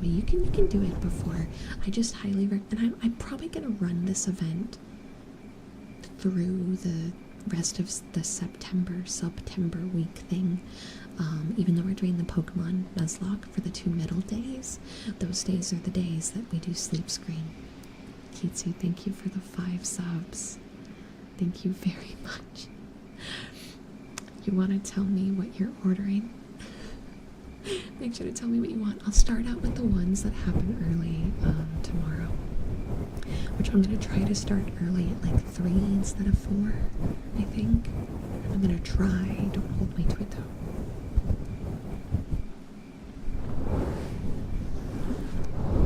You can do it before. I just highly recommend. I'm probably gonna run this event through the rest of the September week thing. Even though we're doing the Pokemon Nuzlocke for the 2 middle days, those days are the days that we do sleep screen. Kitsu, thank you for the 5 subs. Thank you very much. You want to tell me what you're ordering? Make sure to tell me what you want. I'll start out with the ones that happen early tomorrow, which I'm going to try to start early at like 3 instead of 4, I think. I'm going to try. Don't hold me to it though.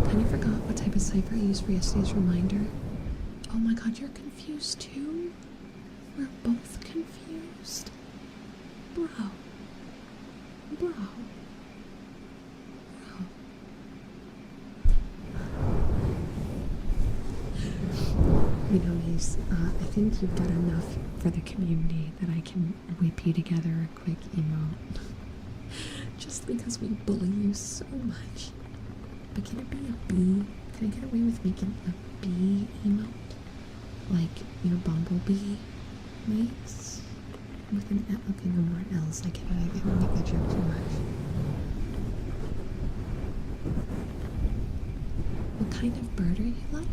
Kind of forgot what type of cipher I used for yesterday's reminder. Oh my god, you're confused too? We're both confused. Bro. You know, I think you've done enough for the community that I can whip you together a quick emote. Just because we bully you so much. But can it be a bee? Can I get away with making a bee emote? Like your bumblebee makes? With an L. Okay, no more L's. I can't make that joke too much. What kind of bird are you like?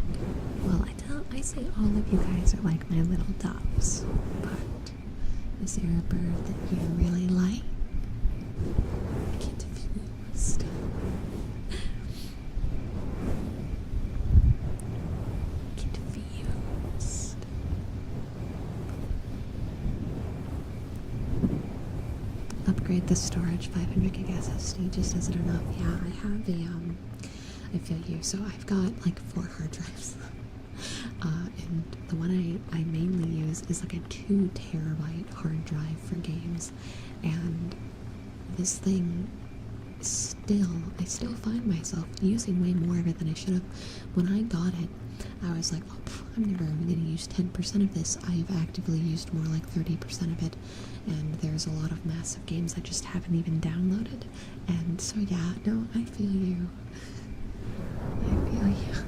Well, I say all of you guys are like my little doves, but is there a bird that you really like? I get confused. Upgrade the storage, 500 gig SSD just isn't enough. Yeah, I have I feel you. So I've got like 4 hard drives. And the one I mainly use is like a 2 terabyte hard drive for games. And this thing I still find myself using way more of it than I should have. When I got it, I was like, oh, I'm never going to use 10% of this. I've actively used more like 30% of it. And there's a lot of massive games I just haven't even downloaded. And so yeah, no, I feel you. I feel you.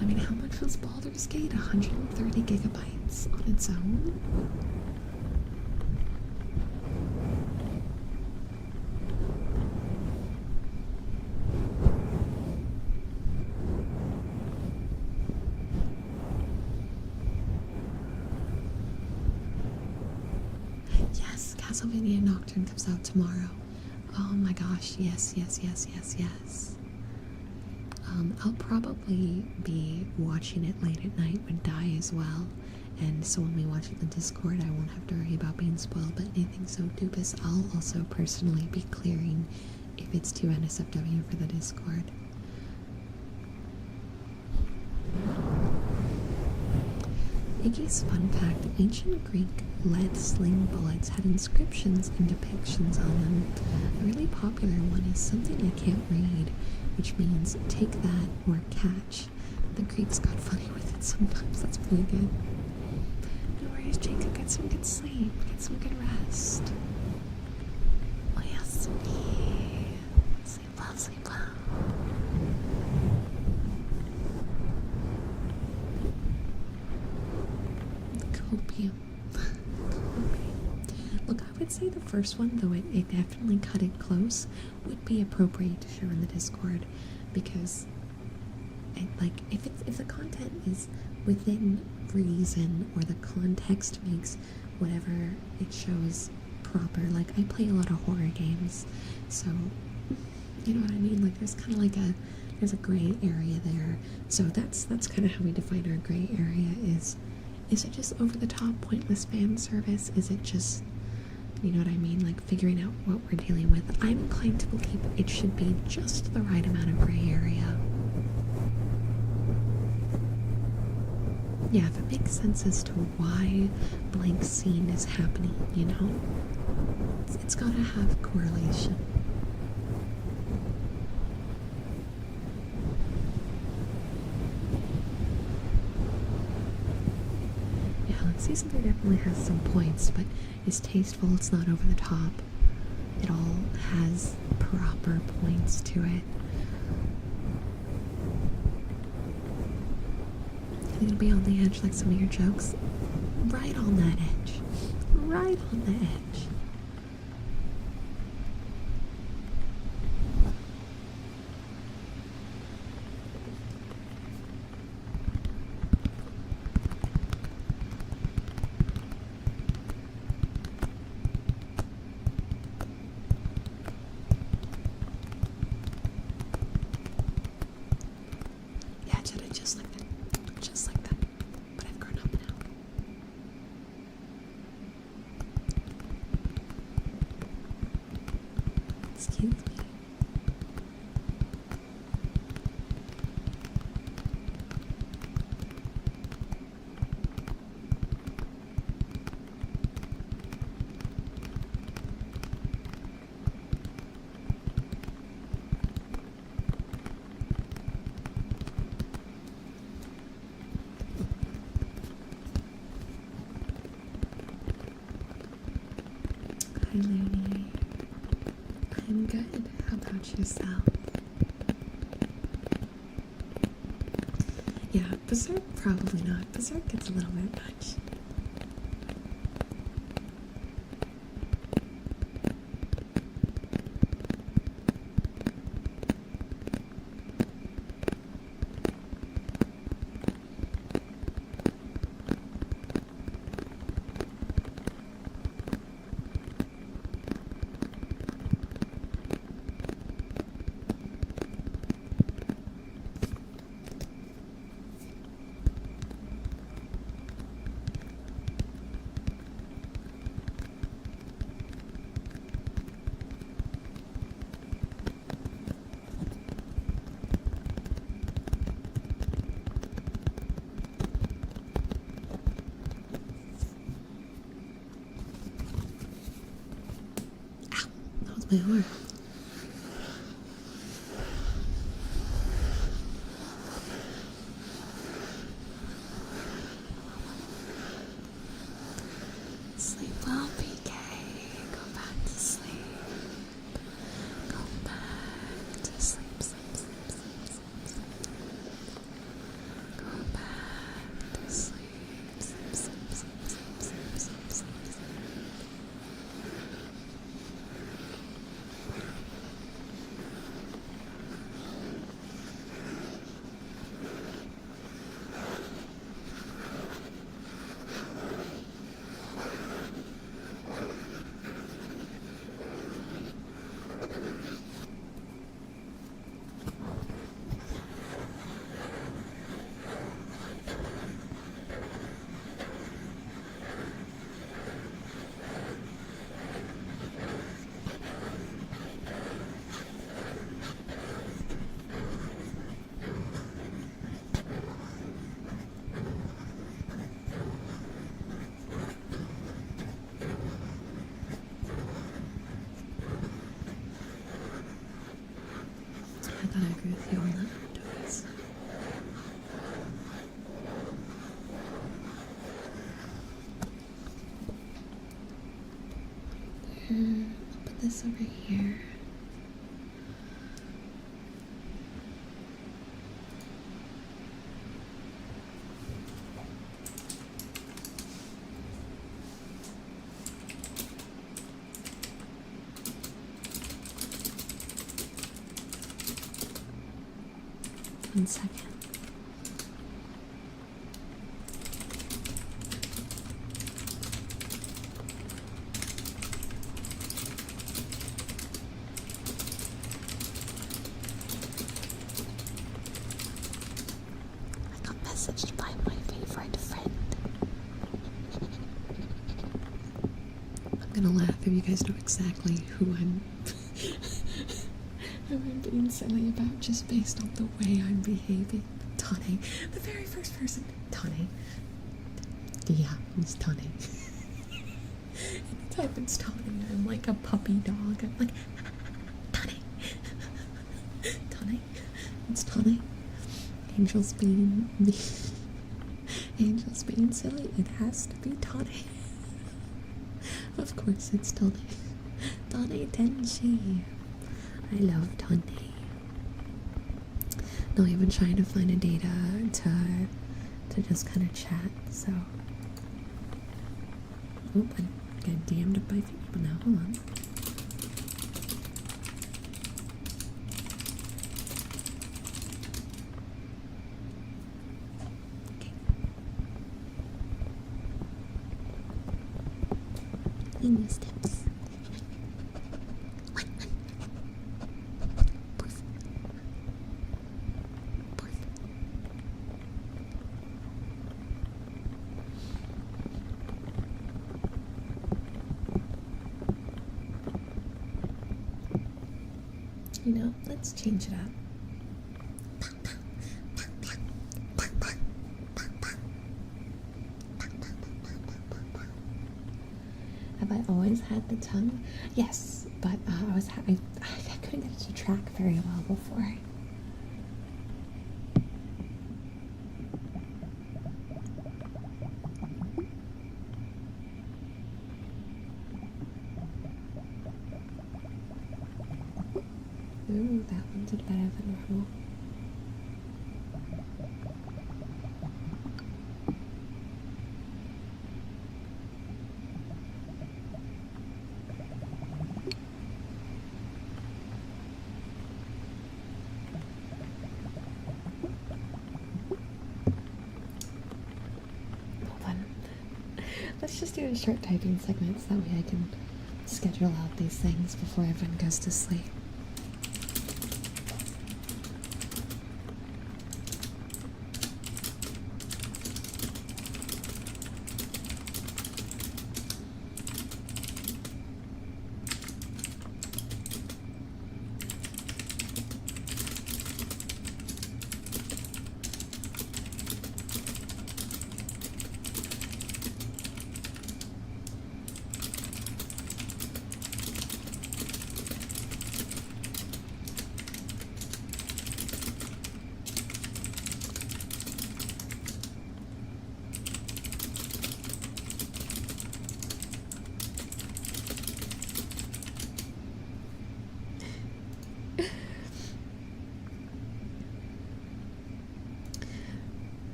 I mean, how much was Baldur's Gate? 130 gigabytes on its own? Yes, Castlevania Nocturne comes out tomorrow. Oh my gosh, yes. I'll probably be watching it late at night when Die as well, and so when we watch it in the Discord, I won't have to worry about being spoiled. But anything so dubious, I'll also personally be clearing if it's too NSFW for the Discord. Iggy's fun fact: ancient Greek lead sling bullets had inscriptions and depictions on them. A really popular one is something I can't read, which means take that or catch. The Greeks got funny with it sometimes. That's pretty good. No worries, Jacob. Get some good sleep. Get some good rest. Oh yes, me. Sleep well, sleep well. Copium. Look, I would say the first one, though it definitely cut it close, would be appropriate to share in the Discord, because if the content is within reason, or the context makes whatever it shows proper. Like, I play a lot of horror games, so you know what I mean. Like, there's kind of there's a gray area there. So that's kind of how we define our gray area. Is it just over the top, pointless fan service? Is it just, you know what I mean, like figuring out what we're dealing with? I'm inclined to believe it should be just the right amount of gray area. Yeah, if it makes sense as to why blank scene is happening, you know? It's gotta have correlation. Yeah, like Season 3 definitely has some points, but it's tasteful, it's not over the top. It all has proper points to it. Gonna be on the edge like some of your jokes. Right on that edge. Right on the edge. Yeah, Jedi, just like that. Just like that. But I've grown up now. Excuse me. Hi, Looney. I'm good. How about yourself? Yeah, Berserk, probably not. Berserk gets a little bit much. That was my arm. Sleep well, PK. Go back to sleep. Go back to sleep, sleep, sleep, sleep, sleep, sleep. Go back to sleep, sleep, sleep, sleep, sleep, sleep, sleep, sleep, sleep. gotta agree with you on that, Doris. I'll put this over here. One second. I got messaged by my favorite friend. I'm gonna laugh if you guys know exactly who I'm being silly about just based on the way I'm behaving. Tane, the very first person. Tane. Yeah, it's Tane. Anytime it's Tane, I'm like a puppy dog. I'm like, Tane. Tane. It's Tane. Angel's being me. Angel's being silly. It has to be Tane. Of course, it's Tane. Tane Tenshi. I love Tane. No, I've been trying to find a data to just kind of chat, so. Oh, I got DM'd up by a few people now. Hold on. Okay. English tips. You know, let's change it up. Have I always had the tongue? Yes, but I couldn't get it to track very well before. Ooh, that one did better than normal. Hold on. Let's just do a short typing segment so that way I can schedule out these things before everyone goes to sleep.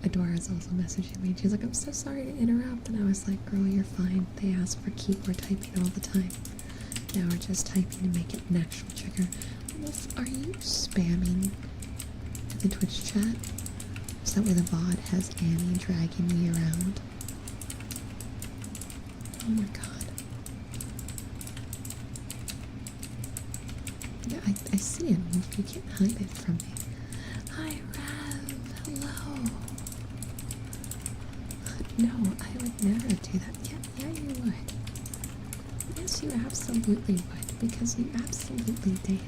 Adora's also messaging me. She's like, I'm so sorry to interrupt. And I was like, girl, you're fine. They ask for keyboard typing all the time. Now we're just typing to make it an actual trigger. Wolf, are you spamming the Twitch chat? So that way the bot has Annie dragging me around. Oh my god. Yeah, I see it, Wolf. You can't hide it from me. Hi, Rav. Hello. No, I would never do that. Yeah, you would. Yes, you absolutely would, because you absolutely did.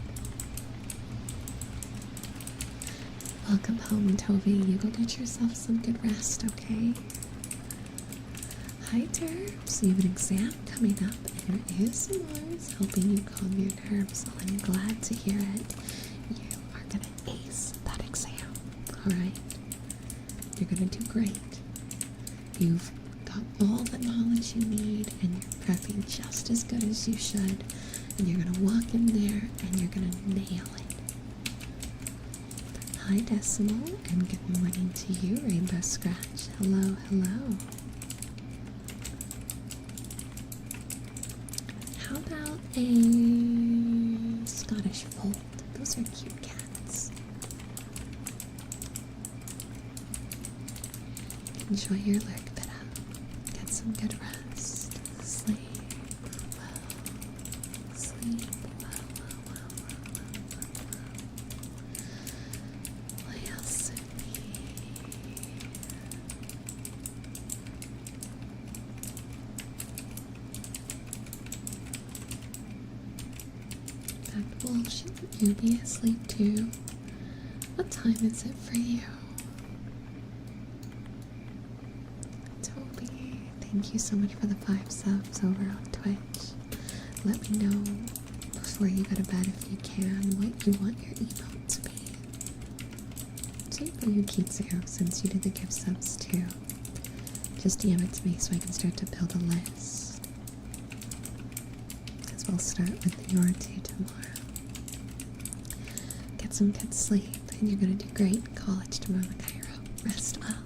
Welcome home, Toby. You go get yourself some good rest, okay? Hi, Derbs. You have an exam coming up, and your ASMR is helping you calm your nerves. So I'm glad to hear it. alright? You're gonna do great. You've got all the knowledge you need, and you're prepping just as good as you should, and you're gonna walk in there and you're gonna nail it. Hi Decimal, and good morning to you, Rainbow Scratch. Hello, hello. How about a Scottish Fold? Those are cute cats. Enjoy your lurk, Betta. Get some good rest. Sleep well. Sleep well. What else would be? In fact, well, shouldn't you be asleep too? What time is it for you? Thank you so much for the 5 subs over on Twitch. Let me know before you go to bed if you can what you want your emote to be. Same for you, Kitsu, since you did the gift subs too. Just DM it to me so I can start to build a list. Because we'll start with your 2 tomorrow. Get some good sleep and you're gonna do great in college tomorrow, Cairo. Rest well.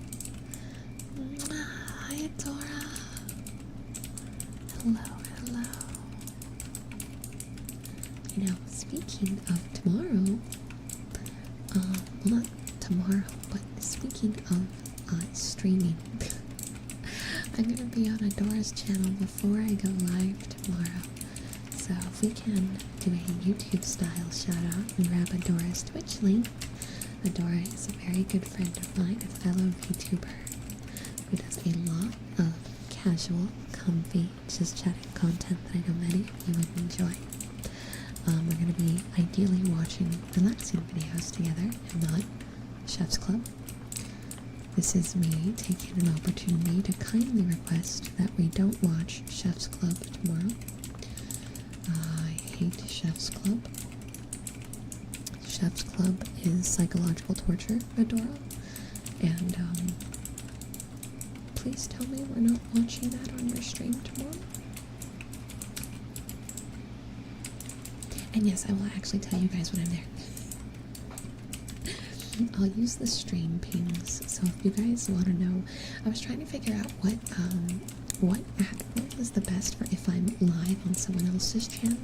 Hi, Adora. Hello, hello. You know, speaking of tomorrow, well, not tomorrow, but speaking of streaming, I'm gonna be on Adora's channel before I go live tomorrow. So if we can do a YouTube style shout out and grab Adora's Twitch link. Adora is a very good friend of mine, a fellow vtuber who does a lot of casual, comfy, just chatting content that I know many of you would enjoy. We're going to be ideally watching relaxing videos together and not Chef's Club. This is me taking an opportunity to kindly request that we don't watch Chef's Club tomorrow. I hate Chef's Club. Chef's Club is psychological torture, Adora, and please tell me we're not watching that on your stream tomorrow. And yes, I will actually tell you guys when I'm there. I'll use the stream pings, so if you guys want to know, I was trying to figure out what admiral is the best for if I'm live on someone else's channel.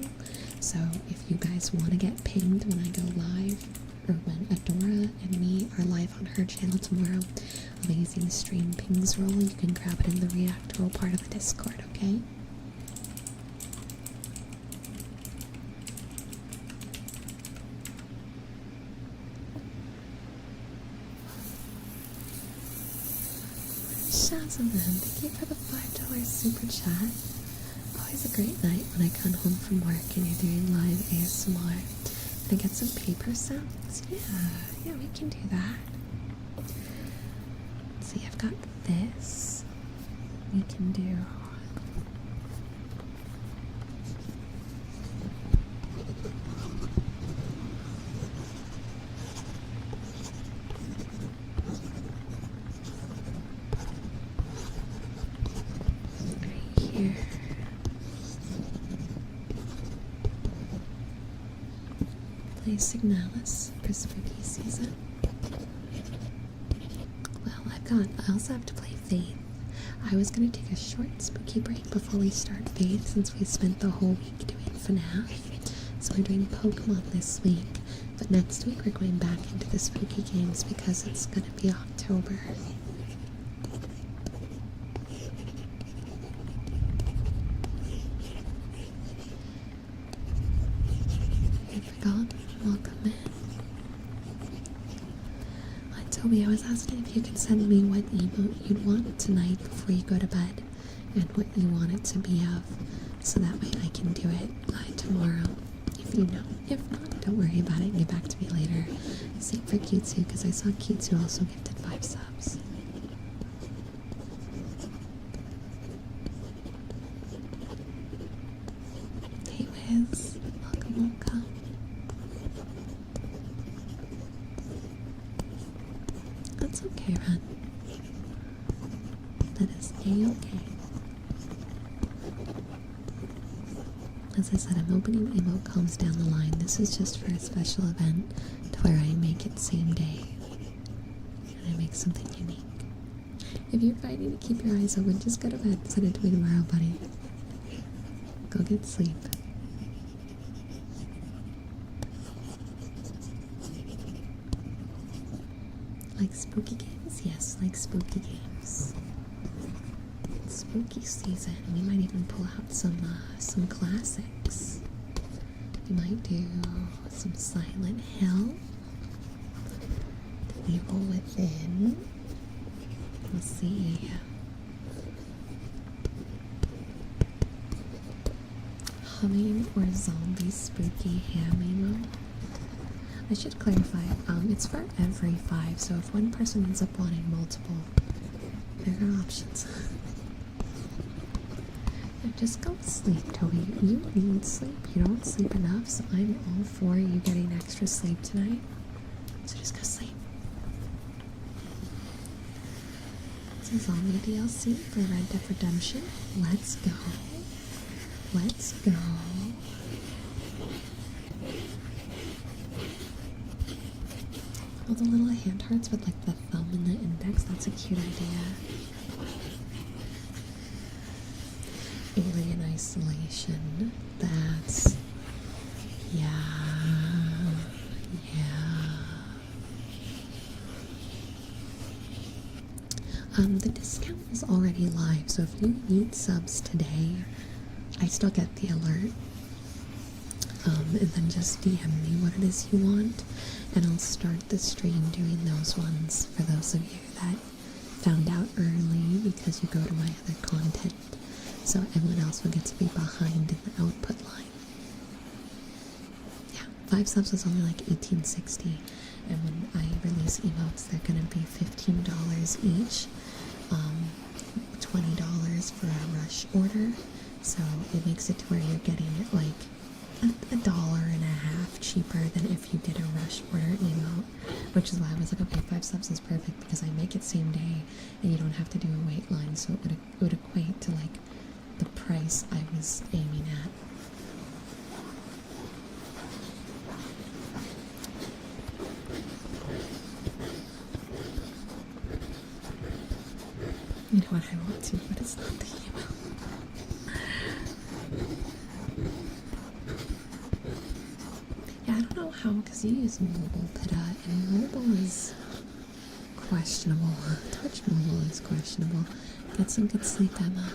So if you guys want to get pinged when I go live, or when Adora and me are live on her channel tomorrow, I'll be using the stream pings role. You can grab it in the react role part of the Discord, okay? Shazam, thank you for the $5 super chat. Always a great night when I come home from work and you're doing live ASMR. Can I get some paper sounds? Yeah, we can do that. Let's see, I've got this. We can do... right here. Play Signalis for spooky season. Well, I also have to play Faith. I was gonna take a short spooky break before we start Faith since we spent the whole week doing FNAF. So we're doing Pokemon this week, but next week we're going back into the spooky games because it's gonna be October. I forgot. Welcome in. Toby, I was asking if you could send me what emote you'd want tonight before you go to bed and what you want it to be of, so that way I can do it tomorrow, if you know. If not, don't worry about it and get back to me later. Same for Kitsu, because I saw Kitsu also gifted 5 subs. Hey Wiz, welcome. That's okay, Ren. That is A-okay. As I said, I'm opening emoticons down the line. This is just for a special event to where I make it same day. And I make something unique. If you're fighting to keep your eyes open, just go to bed. Send it to me tomorrow, buddy. Go get sleep. Like spooky games? Yes, like spooky games. It's spooky season. We might even pull out some classics. We might do some Silent Hill. The Evil Within. Let's see. Humming or zombie spooky ham emo. I should clarify, it's for every 5, so if one person ends up wanting multiple, there are options. Just go sleep, Toby. You need sleep. You don't sleep enough, so I'm all for you getting extra sleep tonight. So just go sleep. It's a zombie DLC for Red Dead Redemption. Let's go. Let's go. All the little hand hearts with like the thumb and the index, that's a cute idea. Alien Isolation, that's, yeah. The discount is already live, so if you need subs today, I still get the alert. And then just DM me what it is you want, and I'll start the stream doing those ones for those of you that found out early because you go to my other content, so everyone else will get to be behind in the output line. Yeah, 5 subs is only like $18.60, and when I release emotes, they're gonna be $15 each, $20 for a rush order, so it makes it to where you're getting it like $1.50 cheaper than if you did a rush order emote, which is why I was like, okay, 5 subs is perfect because I make it same day and you don't have to do a wait line, so it would equate to like the price I was aiming at. You know what, I want to, but it's not the email. Yeah, I don't know how, because you use mobile, Pitta, and mobile is questionable. Touch mobile is questionable. Get some good sleep, Emma.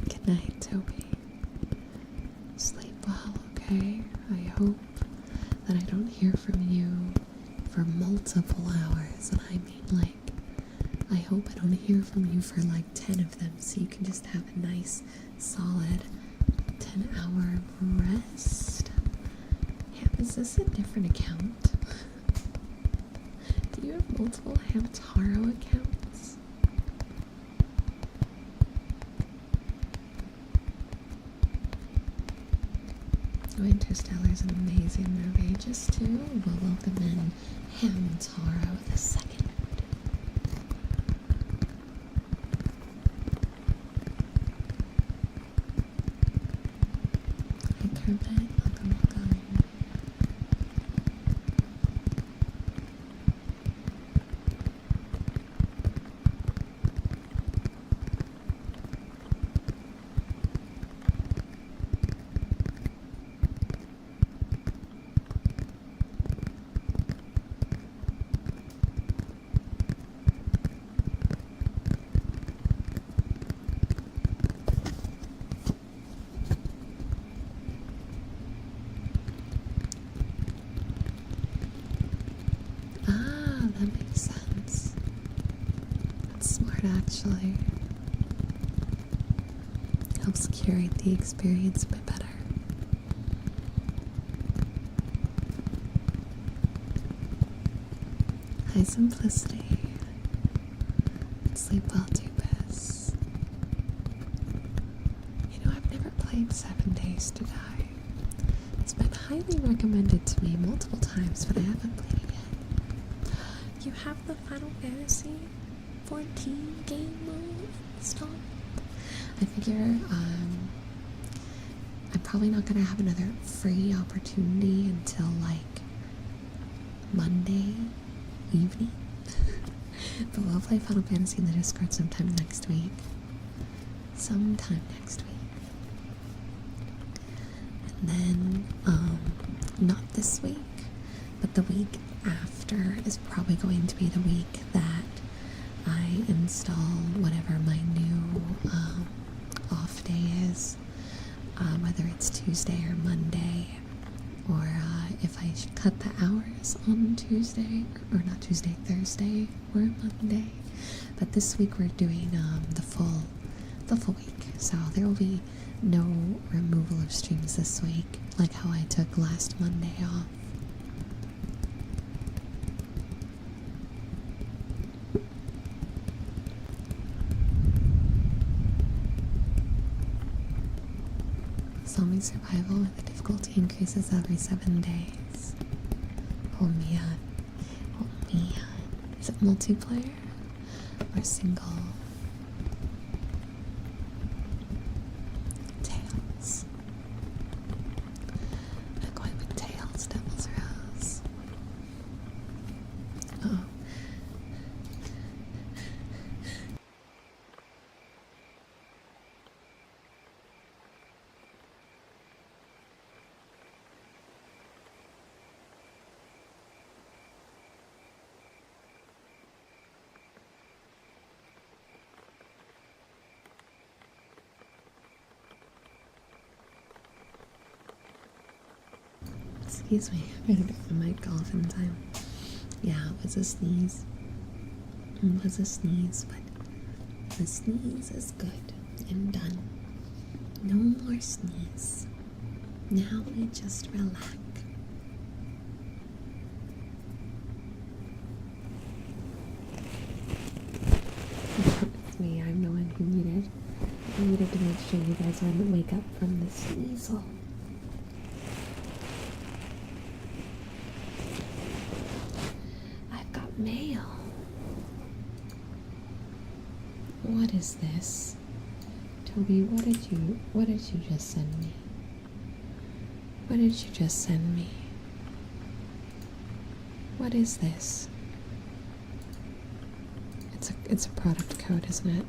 Good night, Toby. Sleep well, okay? I hope that I don't hear from you for multiple hours, and I mean like, I hope I don't hear from you for like 10 of them, so you can just have a nice, solid 10-hour rest. Yeah, is this a different account? Do you have multiple Hamtaro accounts? Oh, Interstellar is an amazing movie. Just to welcome in Hamtaro the second. actually. Helps curate the experience a bit better. Hi, Simplicity. Sleep well, Tubus. You know, I've never played 7 Days to Die. It's been highly recommended to me multiple times, but I haven't played it yet. You have the Final Fantasy 14 game mode installed? I figure, I'm probably not gonna have another free opportunity until, like, Monday evening. But we'll play Final Fantasy in the Discord sometime next week. And then, not this week, but the week after is probably going to be the week that I install whatever my new, off day is. Whether it's Tuesday or Monday, or if I should cut the hours on Tuesday, or not Tuesday, Thursday or Monday. But this week we're doing the full week, so there will be no removal of streams this week, like how I took last Monday off. Zombie survival with the difficulty increases every 7 days. Oh man. Oh man. Is it multiplayer or single? Tails. I'm going with Tails, Devil's Rose. Oh. Excuse me, I better get my mic off in time. Yeah, it was a sneeze. It was a sneeze, but the sneeze is good and done. No more sneeze. Now we just relax. It's me, I'm the one who muted. I muted to make sure you guys wouldn't wake up from the sneasel. Mail. What is this? Toby, what did you just send me? What did you just send me? What is this? It's a product code, isn't it?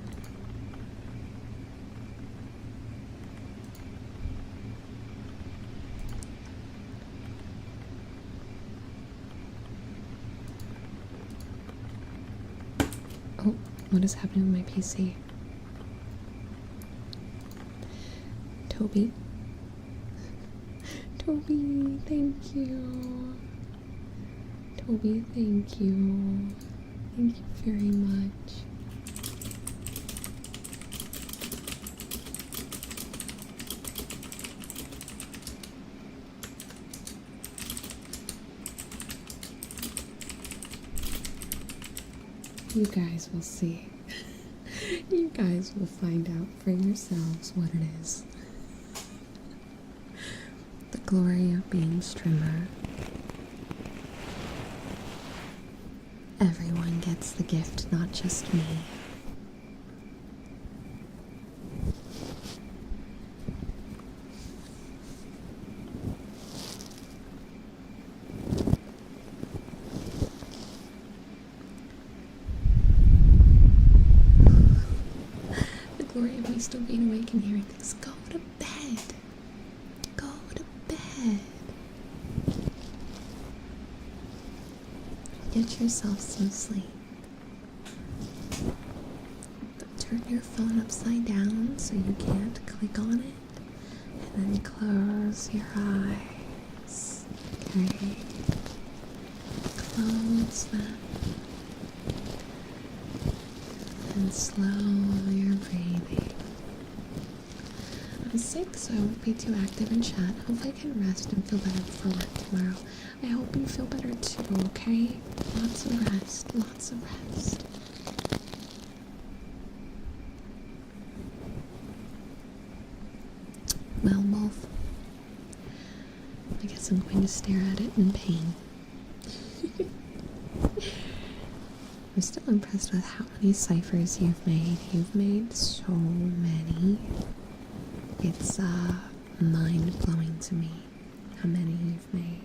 What is happening with my PC? Toby. Toby, thank you. Toby, thank you. Thank you very much. You guys will see. You guys will find out for yourselves what it is. The glory of being streamer. Everyone gets the gift, not just me. Still being awake and hearing things. Go to bed. Go to bed. Get yourself some sleep. Turn your phone upside down so you can't click on it. And then close your eyes. Okay. Close them. and slow your breathing. I'm sick, so I won't be too active in chat. Hopefully I can rest and feel better for work tomorrow. I hope you feel better too, okay? Lots of rest, lots of rest. Well, Wolf, I guess I'm going to stare at it in pain. I'm still impressed with how many ciphers you've made. You've made so many. It's mind-blowing to me how many you've made.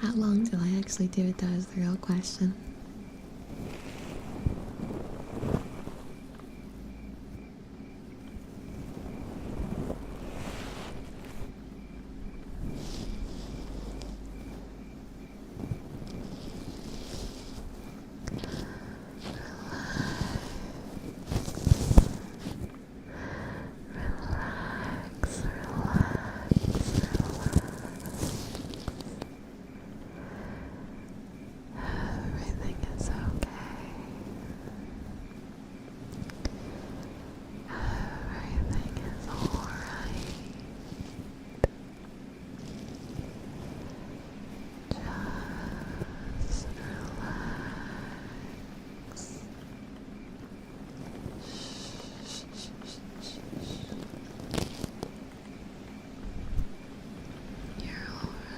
How long till I actually do it though is the real question. Everything is okay. Everything is alright. Just relax. You're alright.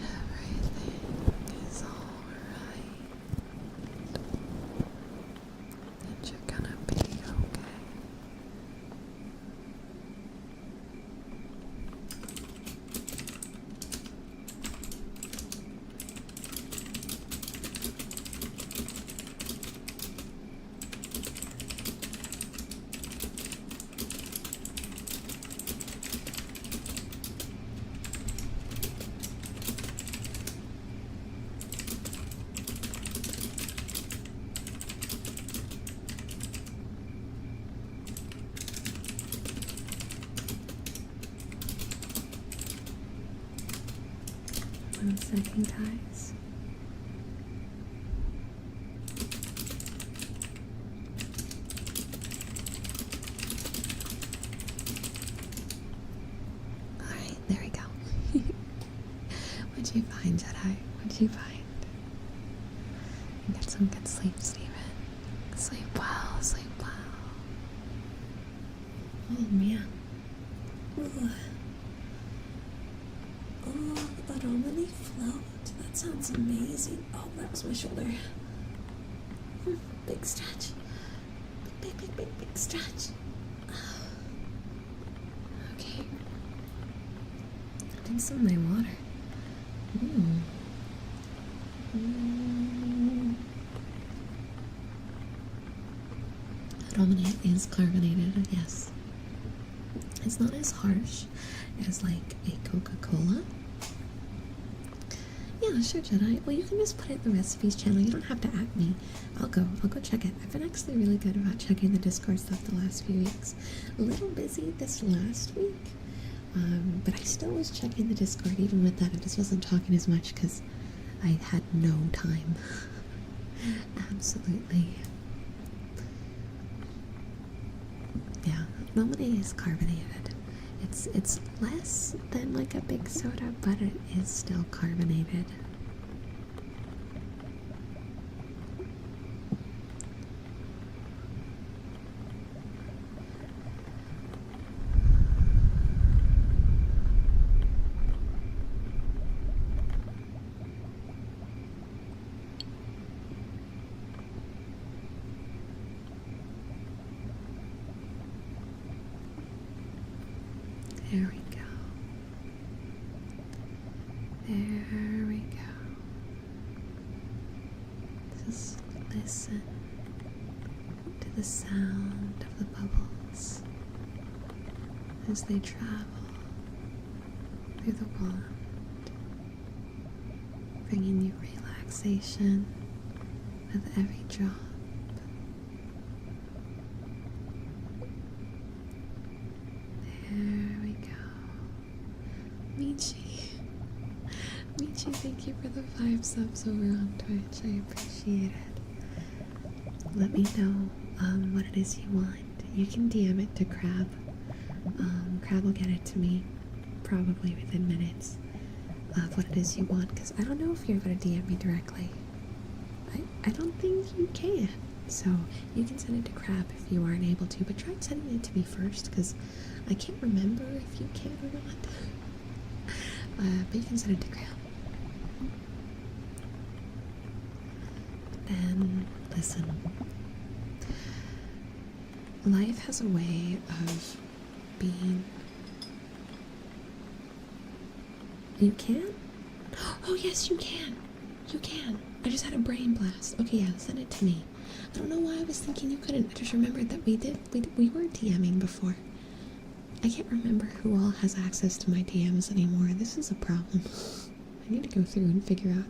Everything is alright. And you're gonna be okay. One second, guys. Alright, there we go. What'd you find, Jedi? What'd you find? And get some good sleep, Steven. Sleep well, sleep well. Oh man. Ugh. Oh, Adomini float. That sounds amazing. Oh, that was my shoulder. Big stretch. Big stretch. Okay. Drink some of my water. Adomini is carbonated, yes. It's not as harsh as like a Coca-Cola. Yeah, sure, Jedi. Well, you can just put it in the recipes channel. You don't have to at me. I'll go check it. I've been actually really good about checking the Discord stuff the last few weeks. A little busy this last week, but I still was checking the Discord. Even with that, I just wasn't talking as much because I had no time. Absolutely. Yeah, lemonade is carbonated. It's less than like a big soda, but it is still carbonated. There we go. There we go. Just listen to the sound of the bubbles as they travel through the wand, bringing you relaxation with every drop. There we go. Michi, thank you for the 5 subs over on Twitch. I appreciate it. Let me know what it is you want. You can DM it to Crab. Crab will get it to me probably within minutes of what it is you want, because I don't know if you're going to DM me directly. I don't think you can. So you can send it to Crab if you aren't able to, but try sending it to me first, because I can't remember if you can or not. But you can send it to Crab. And listen, life has a way of being. You can? Oh yes, you can. You can. I just had a brain blast. Okay, yeah, send it to me. I don't know why I was thinking you couldn't. I just remembered that we were DMing before. I can't remember who all has access to my DMs anymore. This is a problem. I need to go through and figure out.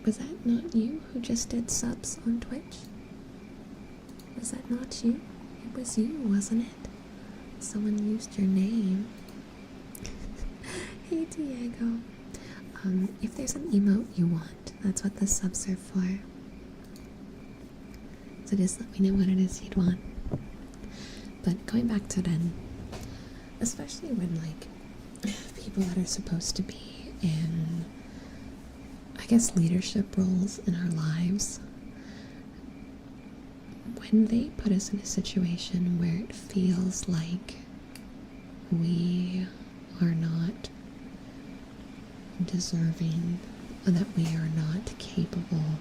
Was that not you who just did subs on Twitch? Was that not you? It was you, wasn't it? Someone used your name. Hey Diego. If there's an emote you want, that's what the subs are for. So just let me know what it is you'd want. But going back to then, especially when like people that are supposed to be in, I guess, leadership roles in our lives, when they put us in a situation where it feels like we are not deserving, that we are not capable,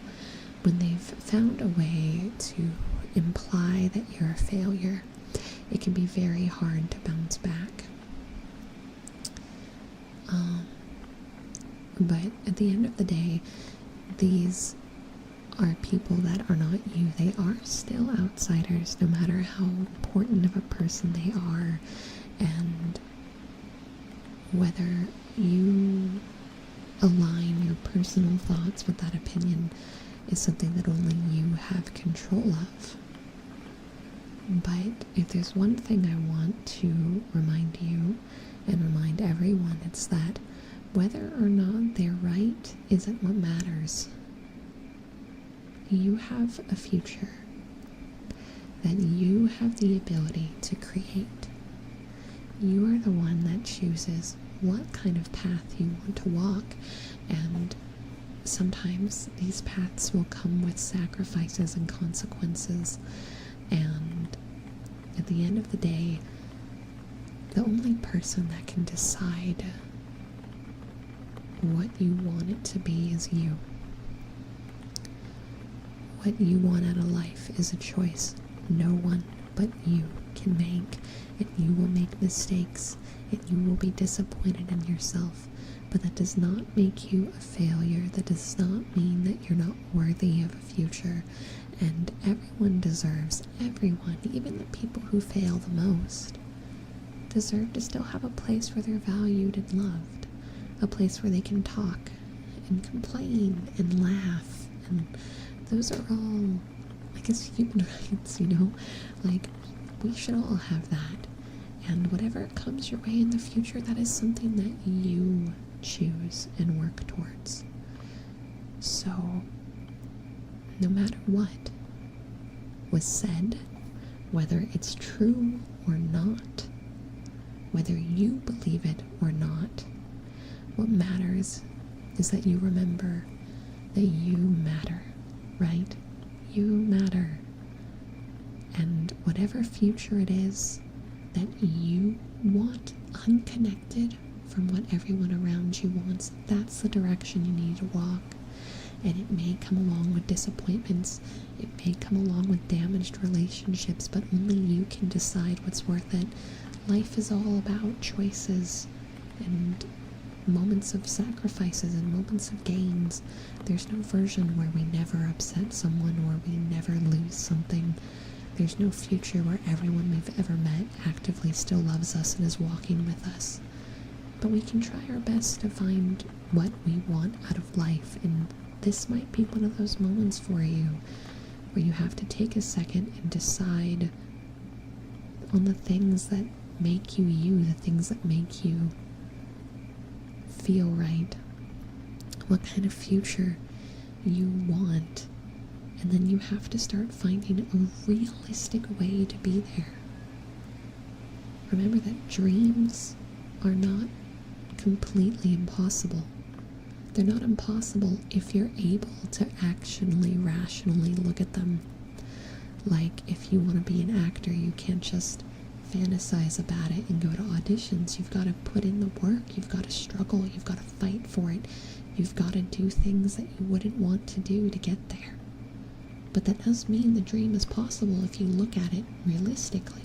when they've found a way to imply that you're a failure, it can be very hard to bounce back. But at the end of the day, these are people that are not you. They are still outsiders, no matter how important of a person they are, and whether you align your personal thoughts with that opinion is something that only you have control of. But if there's one thing I want to remind you and remind everyone, it's that whether or not they're right isn't what matters. You have a future that you have the ability to create. You are the one that chooses what kind of path you want to walk, and sometimes these paths will come with sacrifices and consequences, and at the end of the day, the only person that can decide what you want it to be is you. What you want out of life is a choice no one but you can make, and you will make mistakes, and you will be disappointed in yourself, but that does not make you a failure. That does not mean that you're not worthy of a future, and everyone deserves, everyone, even the people who fail the most, deserve to still have a place where they're valued and loved, a place where they can talk and complain and laugh, and those are all, I guess, human rights, you know? Like, we should all have that. And whatever comes your way in the future, that is something that you choose and work towards. So, no matter what was said, whether it's true or not, whether you believe it or not, what matters is that you remember that you matter, right? You matter. And whatever future it is that you want, unconnected from what everyone around you wants, that's the direction you need to walk. And it may come along with disappointments, it may come along with damaged relationships, but only you can decide what's worth it. life is all about choices and moments of sacrifices and moments of gains. There's no version where we never upset someone or we never lose something. There's no future where everyone we've ever met actively still loves us and is walking with us. But we can try our best to find what we want out of life, and this might be one of those moments for you where you have to take a second and decide on the things that make you you, the things that make you feel right, what kind of future you want, and then you have to start finding a realistic way to be there. Remember that dreams are not completely impossible. They're not impossible if you're able to actually rationally look at them. Like, if you want to be an actor, you can't just fantasize about it and go to auditions. You've got to put in the work, you've got to struggle, you've got to fight for it, you've got to do things that you wouldn't want to do to get there. But that does mean the dream is possible if you look at it realistically.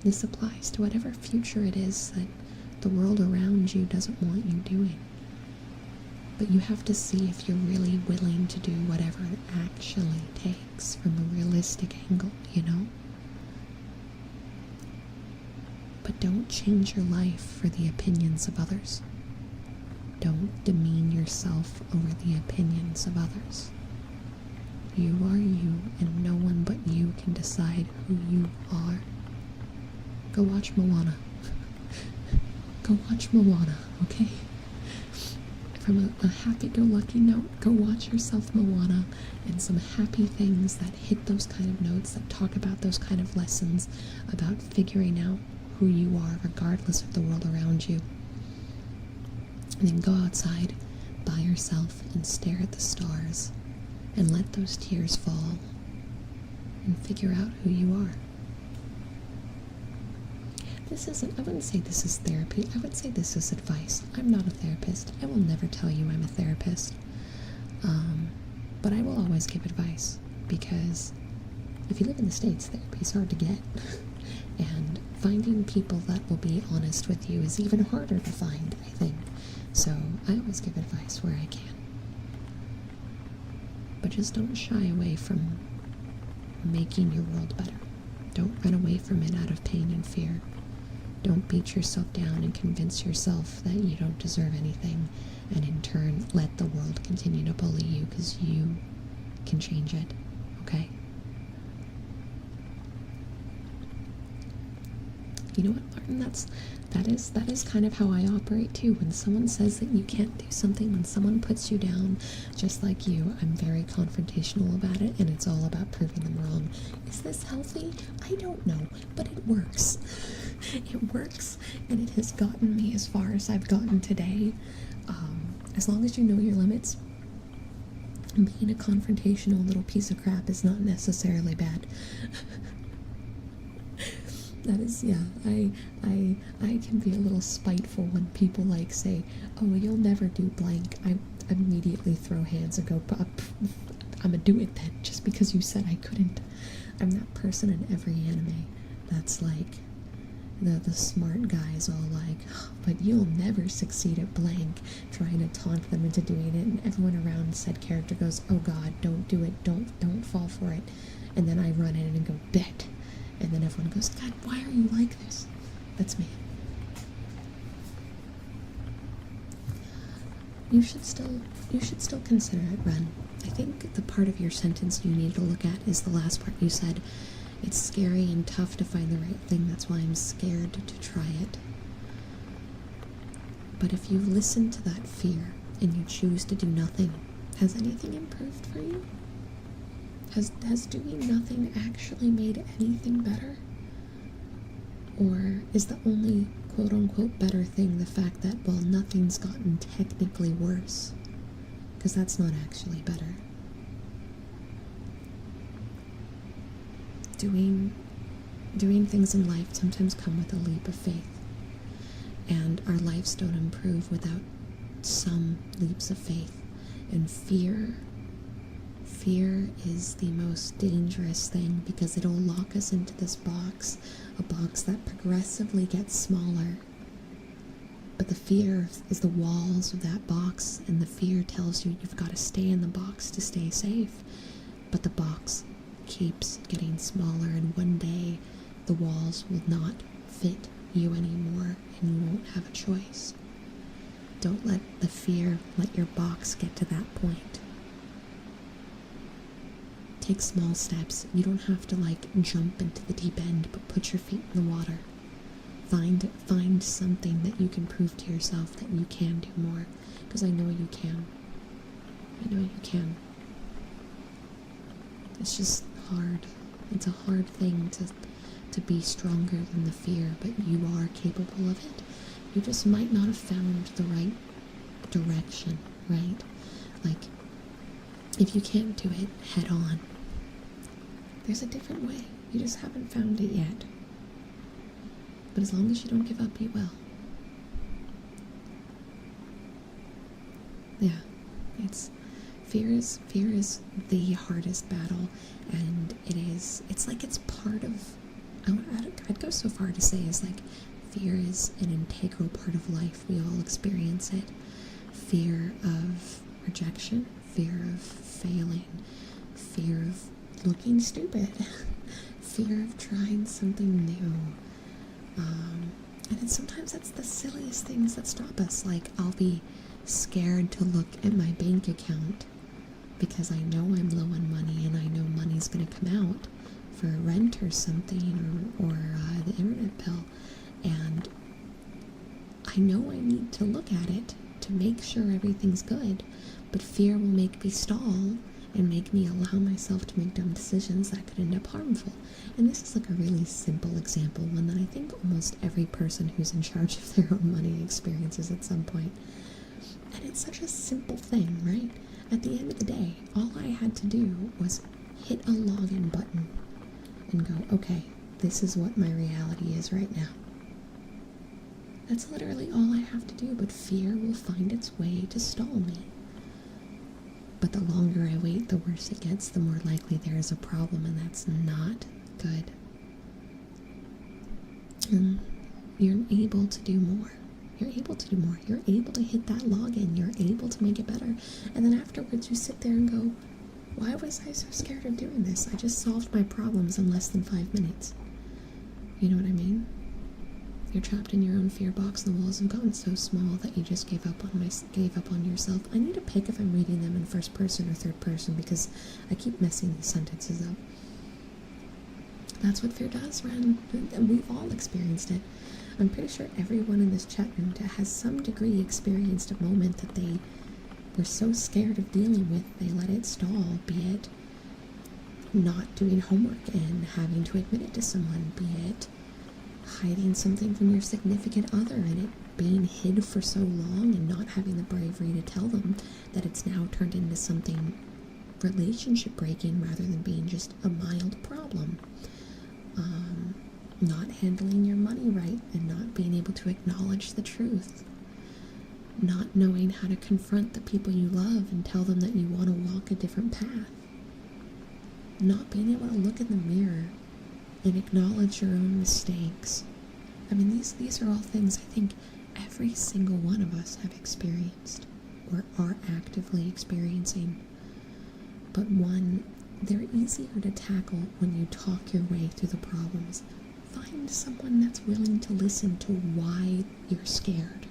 This applies to whatever future it is that the world around you doesn't want you doing. But you have to see if you're really willing to do whatever it actually takes from a realistic angle, you know? But don't change your life for the opinions of others. Don't demean yourself over the opinions of others. You are you, and no one but you can decide who you are. Go watch Moana. Go watch Moana, okay? From a happy-go-lucky note, go watch yourself Moana and some happy things that hit those kind of notes, that talk about those kind of lessons, about figuring out who you are regardless of the world around you. And then go outside by yourself and stare at the stars and let those tears fall and figure out who you are. I wouldn't say this is therapy. I would say this is advice. I'm not a therapist. I will never tell you I'm a therapist. But I will always give advice, because if you live in the States, therapy is hard to get. And finding people that will be honest with you is even harder to find, I think. So I always give advice where I can. But just don't shy away from making your world better. Don't run away from it out of pain and fear. Don't beat yourself down and convince yourself that you don't deserve anything, and in turn let the world continue to bully you, because you can change it, okay? You know what, Martin? That is kind of how I operate too. When someone says that you can't do something, when someone puts you down, just like you, I'm very confrontational about it, and it's all about proving them wrong. Is this healthy? I don't know, but it works. It works, and it has gotten me as far as I've gotten today. As long as you know your limits, being a confrontational little piece of crap is not necessarily bad. That is, yeah, I can be a little spiteful when people like say, oh, you'll never do blank. I immediately throw hands and go, I'm gonna do it then, just because you said I couldn't. I'm that person in every anime that's like, the smart guys all like, oh, but you'll never succeed at blank, trying to taunt them into doing it, and everyone around said character goes, oh god, don't do it, don't fall for it, and then I run in and go, bet. And then everyone goes, God, why are you like this? That's me. You should still consider it, Ren. I think the part of your sentence you need to look at is the last part you said. It's scary and tough to find the right thing. That's why I'm scared to try it. But if you listen to that fear and you choose to do nothing, has anything improved for you? Has doing nothing actually made anything better? Or is the only quote-unquote better thing the fact that, well, nothing's gotten technically worse? Because that's not actually better. Doing things in life sometimes come with a leap of faith. And our lives don't improve without some leaps of faith. And fear fear is the most dangerous thing because it'll lock us into this box, a box that progressively gets smaller. But the fear is the walls of that box, and the fear tells you you've got to stay in the box to stay safe. But the box keeps getting smaller, and one day the walls will not fit you anymore, and you won't have a choice. Don't let the fear let your box get to that point. Take small steps. You don't have to jump into the deep end, but put your feet in the water. Find something that you can prove to yourself that you can do more, because I know you can. I know you can. It's just hard. It's a hard thing to be stronger than the fear, but you are capable of it. You just might not have found the right direction, right? If you can't do it head on, there's a different way. You just haven't found it yet. But as long as you don't give up, you will. Yeah, fear is the hardest battle, and it's part of, I'd go so far to say fear is an integral part of life. We all experience it. Fear of rejection, fear of failing, fear of looking stupid, fear of trying something new. And sometimes that's the silliest things that stop us. I'll be scared to look at my bank account because I know I'm low on money, and I know money's going to come out for rent or something, or the internet bill, and I know I need to look at it to make sure everything's good, but fear will make me stall and make me allow myself to make dumb decisions that could end up harmful. And this is a really simple example, one that I think almost every person who's in charge of their own money experiences at some point. And it's such a simple thing, right? At the end of the day, all I had to do was hit a login button and go, okay, this is what my reality is right now. That's literally all I have to do, but fear will find its way to stall me. But the longer I wait, the worse it gets, the more likely there is a problem, and that's not good. And you're able to do more. You're able to do more. You're able to hit that login. You're able to make it better. And then afterwards you sit there and go, why was I so scared of doing this? I just solved my problems in less than 5 minutes. You know what I mean? You're trapped in your own fear box, and the walls have gotten so small that you just gave up on yourself. I need to pick if I'm reading them in first person or third person, because I keep messing these sentences up. That's what fear does, Ren. And we've all experienced it. I'm pretty sure everyone in this chat room has some degree experienced a moment that they were so scared of dealing with, they let it stall, be it not doing homework and having to admit it to someone, be it hiding something from your significant other and it being hid for so long and not having the bravery to tell them that it's now turned into something relationship breaking rather than being just a mild problem. Not handling your money right and not being able to acknowledge the truth. Not knowing how to confront the people you love and tell them that you want to walk a different path. Not being able to look in the mirror and acknowledge your own mistakes. I mean, these are all things I think every single one of us have experienced or are actively experiencing. But they're easier to tackle when you talk your way through the problems. Find someone that's willing to listen to why you're scared.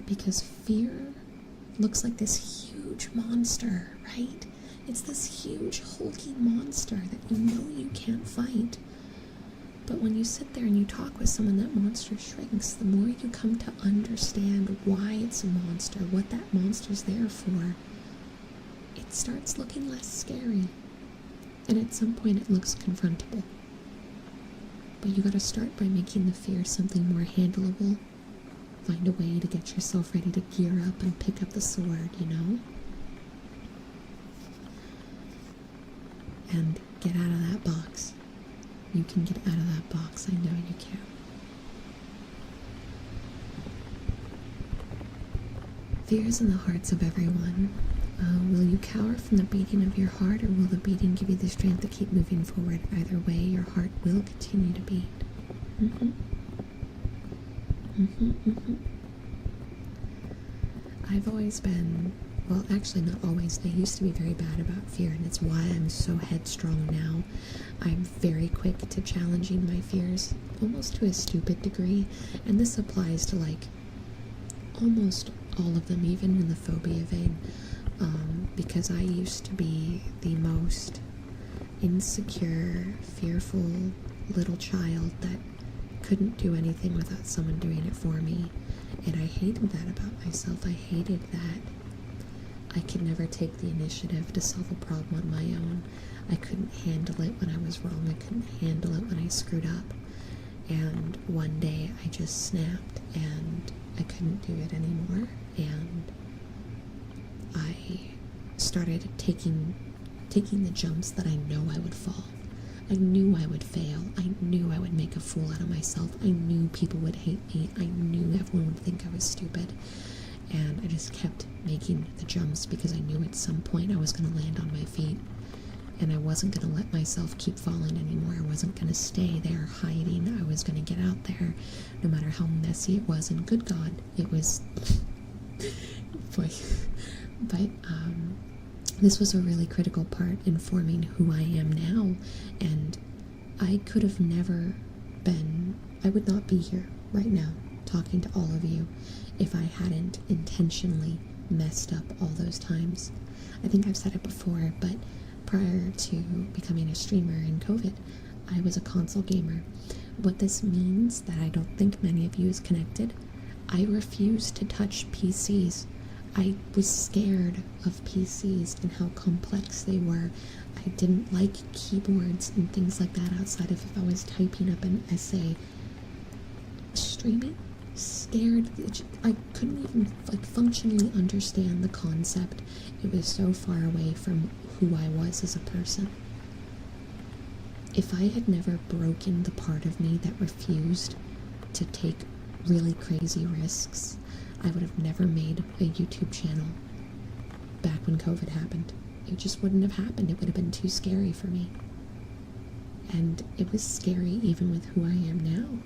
Because fear looks like this huge monster, right? It's this huge, hulking monster that you know you can't fight. But when you sit there and you talk with someone, that monster shrinks. The more you come to understand why it's a monster, what that monster's there for, it starts looking less scary. And at some point it looks confrontable. But you gotta start by making the fear something more handleable. Find a way to get yourself ready to gear up and pick up the sword, you know? And get out of that box. You can get out of that box. I know you can. Fear is in the hearts of everyone. Will you cower from the beating of your heart, or will the beating give you the strength to keep moving forward? Either way, your heart will continue to beat. I've always been, well, actually not always, I used to be very bad about fear, and it's why I'm so headstrong now. I'm very quick to challenging my fears, almost to a stupid degree, and this applies to like almost all of them, even in the phobia vein, because I used to be the most insecure, fearful little child that couldn't do anything without someone doing it for me, and I hated that about myself. I hated that I could never take the initiative to solve a problem on my own. I couldn't handle it when I was wrong. I couldn't handle it when I screwed up, and one day I just snapped and I couldn't do it anymore, and I started taking the jumps that I know I would fall. I knew I would fail. I knew I would make a fool out of myself. I knew people would hate me. I knew everyone would think I was stupid. And I just kept making the jumps because I knew at some point I was going to land on my feet. And I wasn't going to let myself keep falling anymore. I wasn't going to stay there hiding. I was going to get out there no matter how messy it was. And good God, it was... but this was a really critical part in forming who I am now. And I could have never been... I would not be here right now talking to all of you if I hadn't intentionally messed up all those times. I think I've said it before, but prior to becoming a streamer in COVID, I was a console gamer. What this means, that I don't think many of you is connected, I refused to touch PCs. I was scared of PCs and how complex they were. I didn't like keyboards and things like that outside of if I was typing up an essay. Streaming scared. I couldn't even functionally understand the concept. It was so far away from who I was as a person. If I had never broken the part of me that refused to take really crazy risks, I would have never made a YouTube channel back when COVID happened. It just wouldn't have happened. It would have been too scary for me. And it was scary even with who I am now.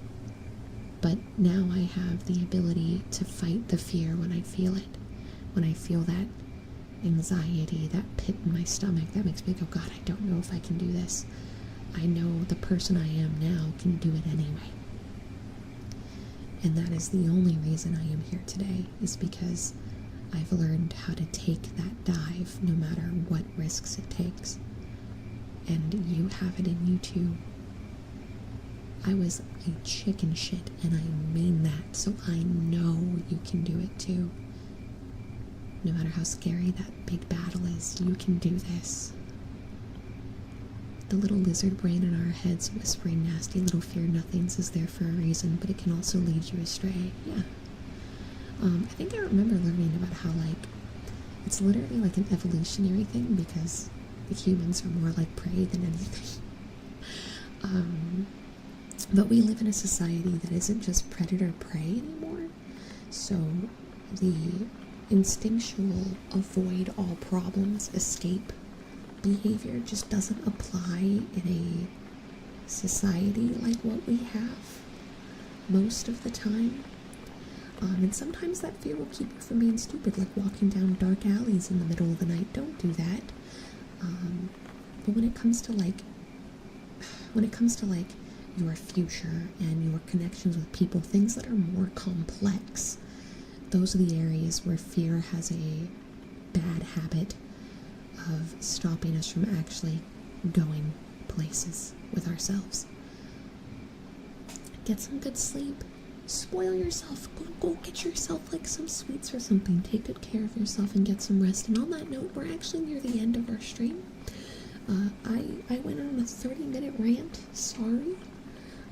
But now I have the ability to fight the fear when I feel it. When I feel that anxiety, that pit in my stomach that makes me go, God, I don't know if I can do this. I know the person I am now can do it anyway. And that is the only reason I am here today, is because I've learned how to take that dive no matter what risks it takes. And you have it in you too. I was a chicken shit, and I mean that, so I know you can do it too. No matter how scary that big battle is, you can do this. The little lizard brain in our heads whispering nasty little fear nothings is there for a reason, but it can also lead you astray. Yeah. I think I remember learning about how, like, it's literally like an evolutionary thing, because the humans are more like prey than anything. But we live in a society that isn't just predator-prey anymore, so the instinctual avoid all problems, escape behavior just doesn't apply in a society like what we have most of the time. And sometimes that fear will keep you from being stupid, like walking down dark alleys in the middle of the night. Don't do that. But when it comes to like your future and your connections with people, things that are more complex, those are the areas where fear has a bad habit of stopping us from actually going places with ourselves. Get some good sleep. Spoil yourself. Go get yourself like some sweets or something. Take good care of yourself and get some rest. And on that note, we're actually near the end of our stream. I went on a 30-minute rant. Sorry.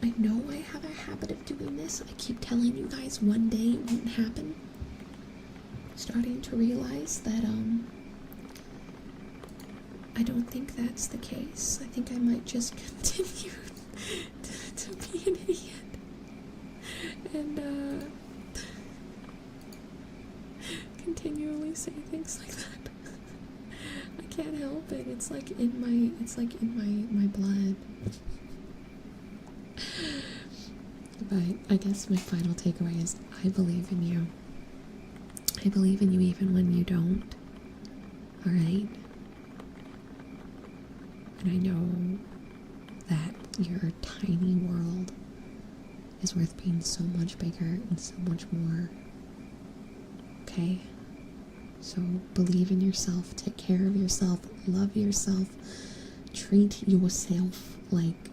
I know I have a habit of doing this. I keep telling you guys one day it won't happen. Starting to realize that, I don't think that's the case. I think I might just continue to be an idiot. And, continually say things like that. can't help it. It's like in my blood. But I guess my final takeaway is I believe in you. I believe in you even when you don't. Alright? And I know that your tiny world is worth being so much bigger and so much more. Okay? So believe in yourself, take care of yourself, love yourself, treat yourself like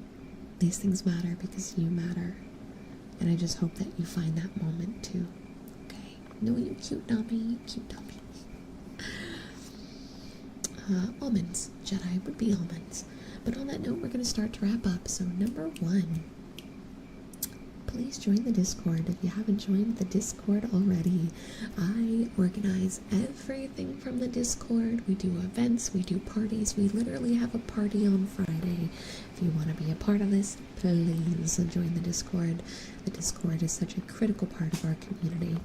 these things matter because you matter. And I just hope that you find that moment too. Okay? No, you cute dummy, you cute dummy. Almonds. Jedi would be almonds. But on that note, we're going to start to wrap up. So number 1, please join the Discord. If you haven't joined the Discord already, I organize everything from the Discord. We do events, we do parties. We literally have a party on Friday. If you want to be a part of this, please join the Discord. The Discord is such a critical part of our community.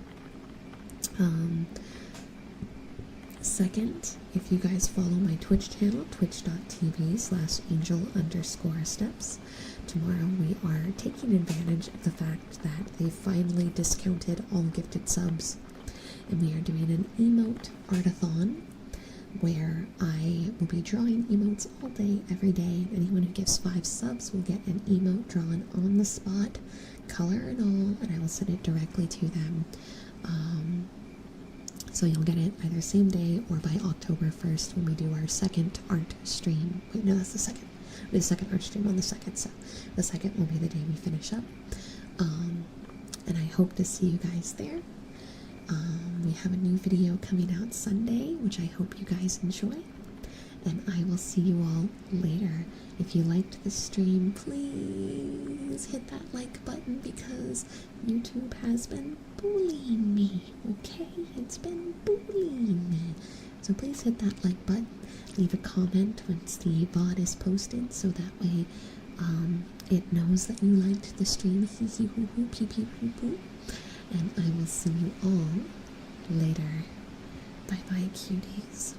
Second, if you guys follow my Twitch channel, twitch.tv/angel_steps, tomorrow we are taking advantage of the fact that they finally discounted all gifted subs, and we are doing an emote artathon where I will be drawing emotes all day, every day. Anyone who gives 5 subs will get an emote drawn on the spot, color and all, and I will send it directly to them. So you'll get it either same day or by October 1st when we do our second art stream. Wait, no, that's the second. We do the second art stream on the 2nd, so the 2nd will be the day we finish up. And I hope to see you guys there. We have a new video coming out Sunday, which I hope you guys enjoy. And I will see you all later. If you liked this stream, please hit that like button because YouTube has been bullying me, okay? It's been bullying me. So please hit that like button. Leave a comment once the VOD is posted so that way it knows that you liked the stream. Hee hee hoo hoo pee pee poo poo. And I will see you all later. Bye bye, cuties.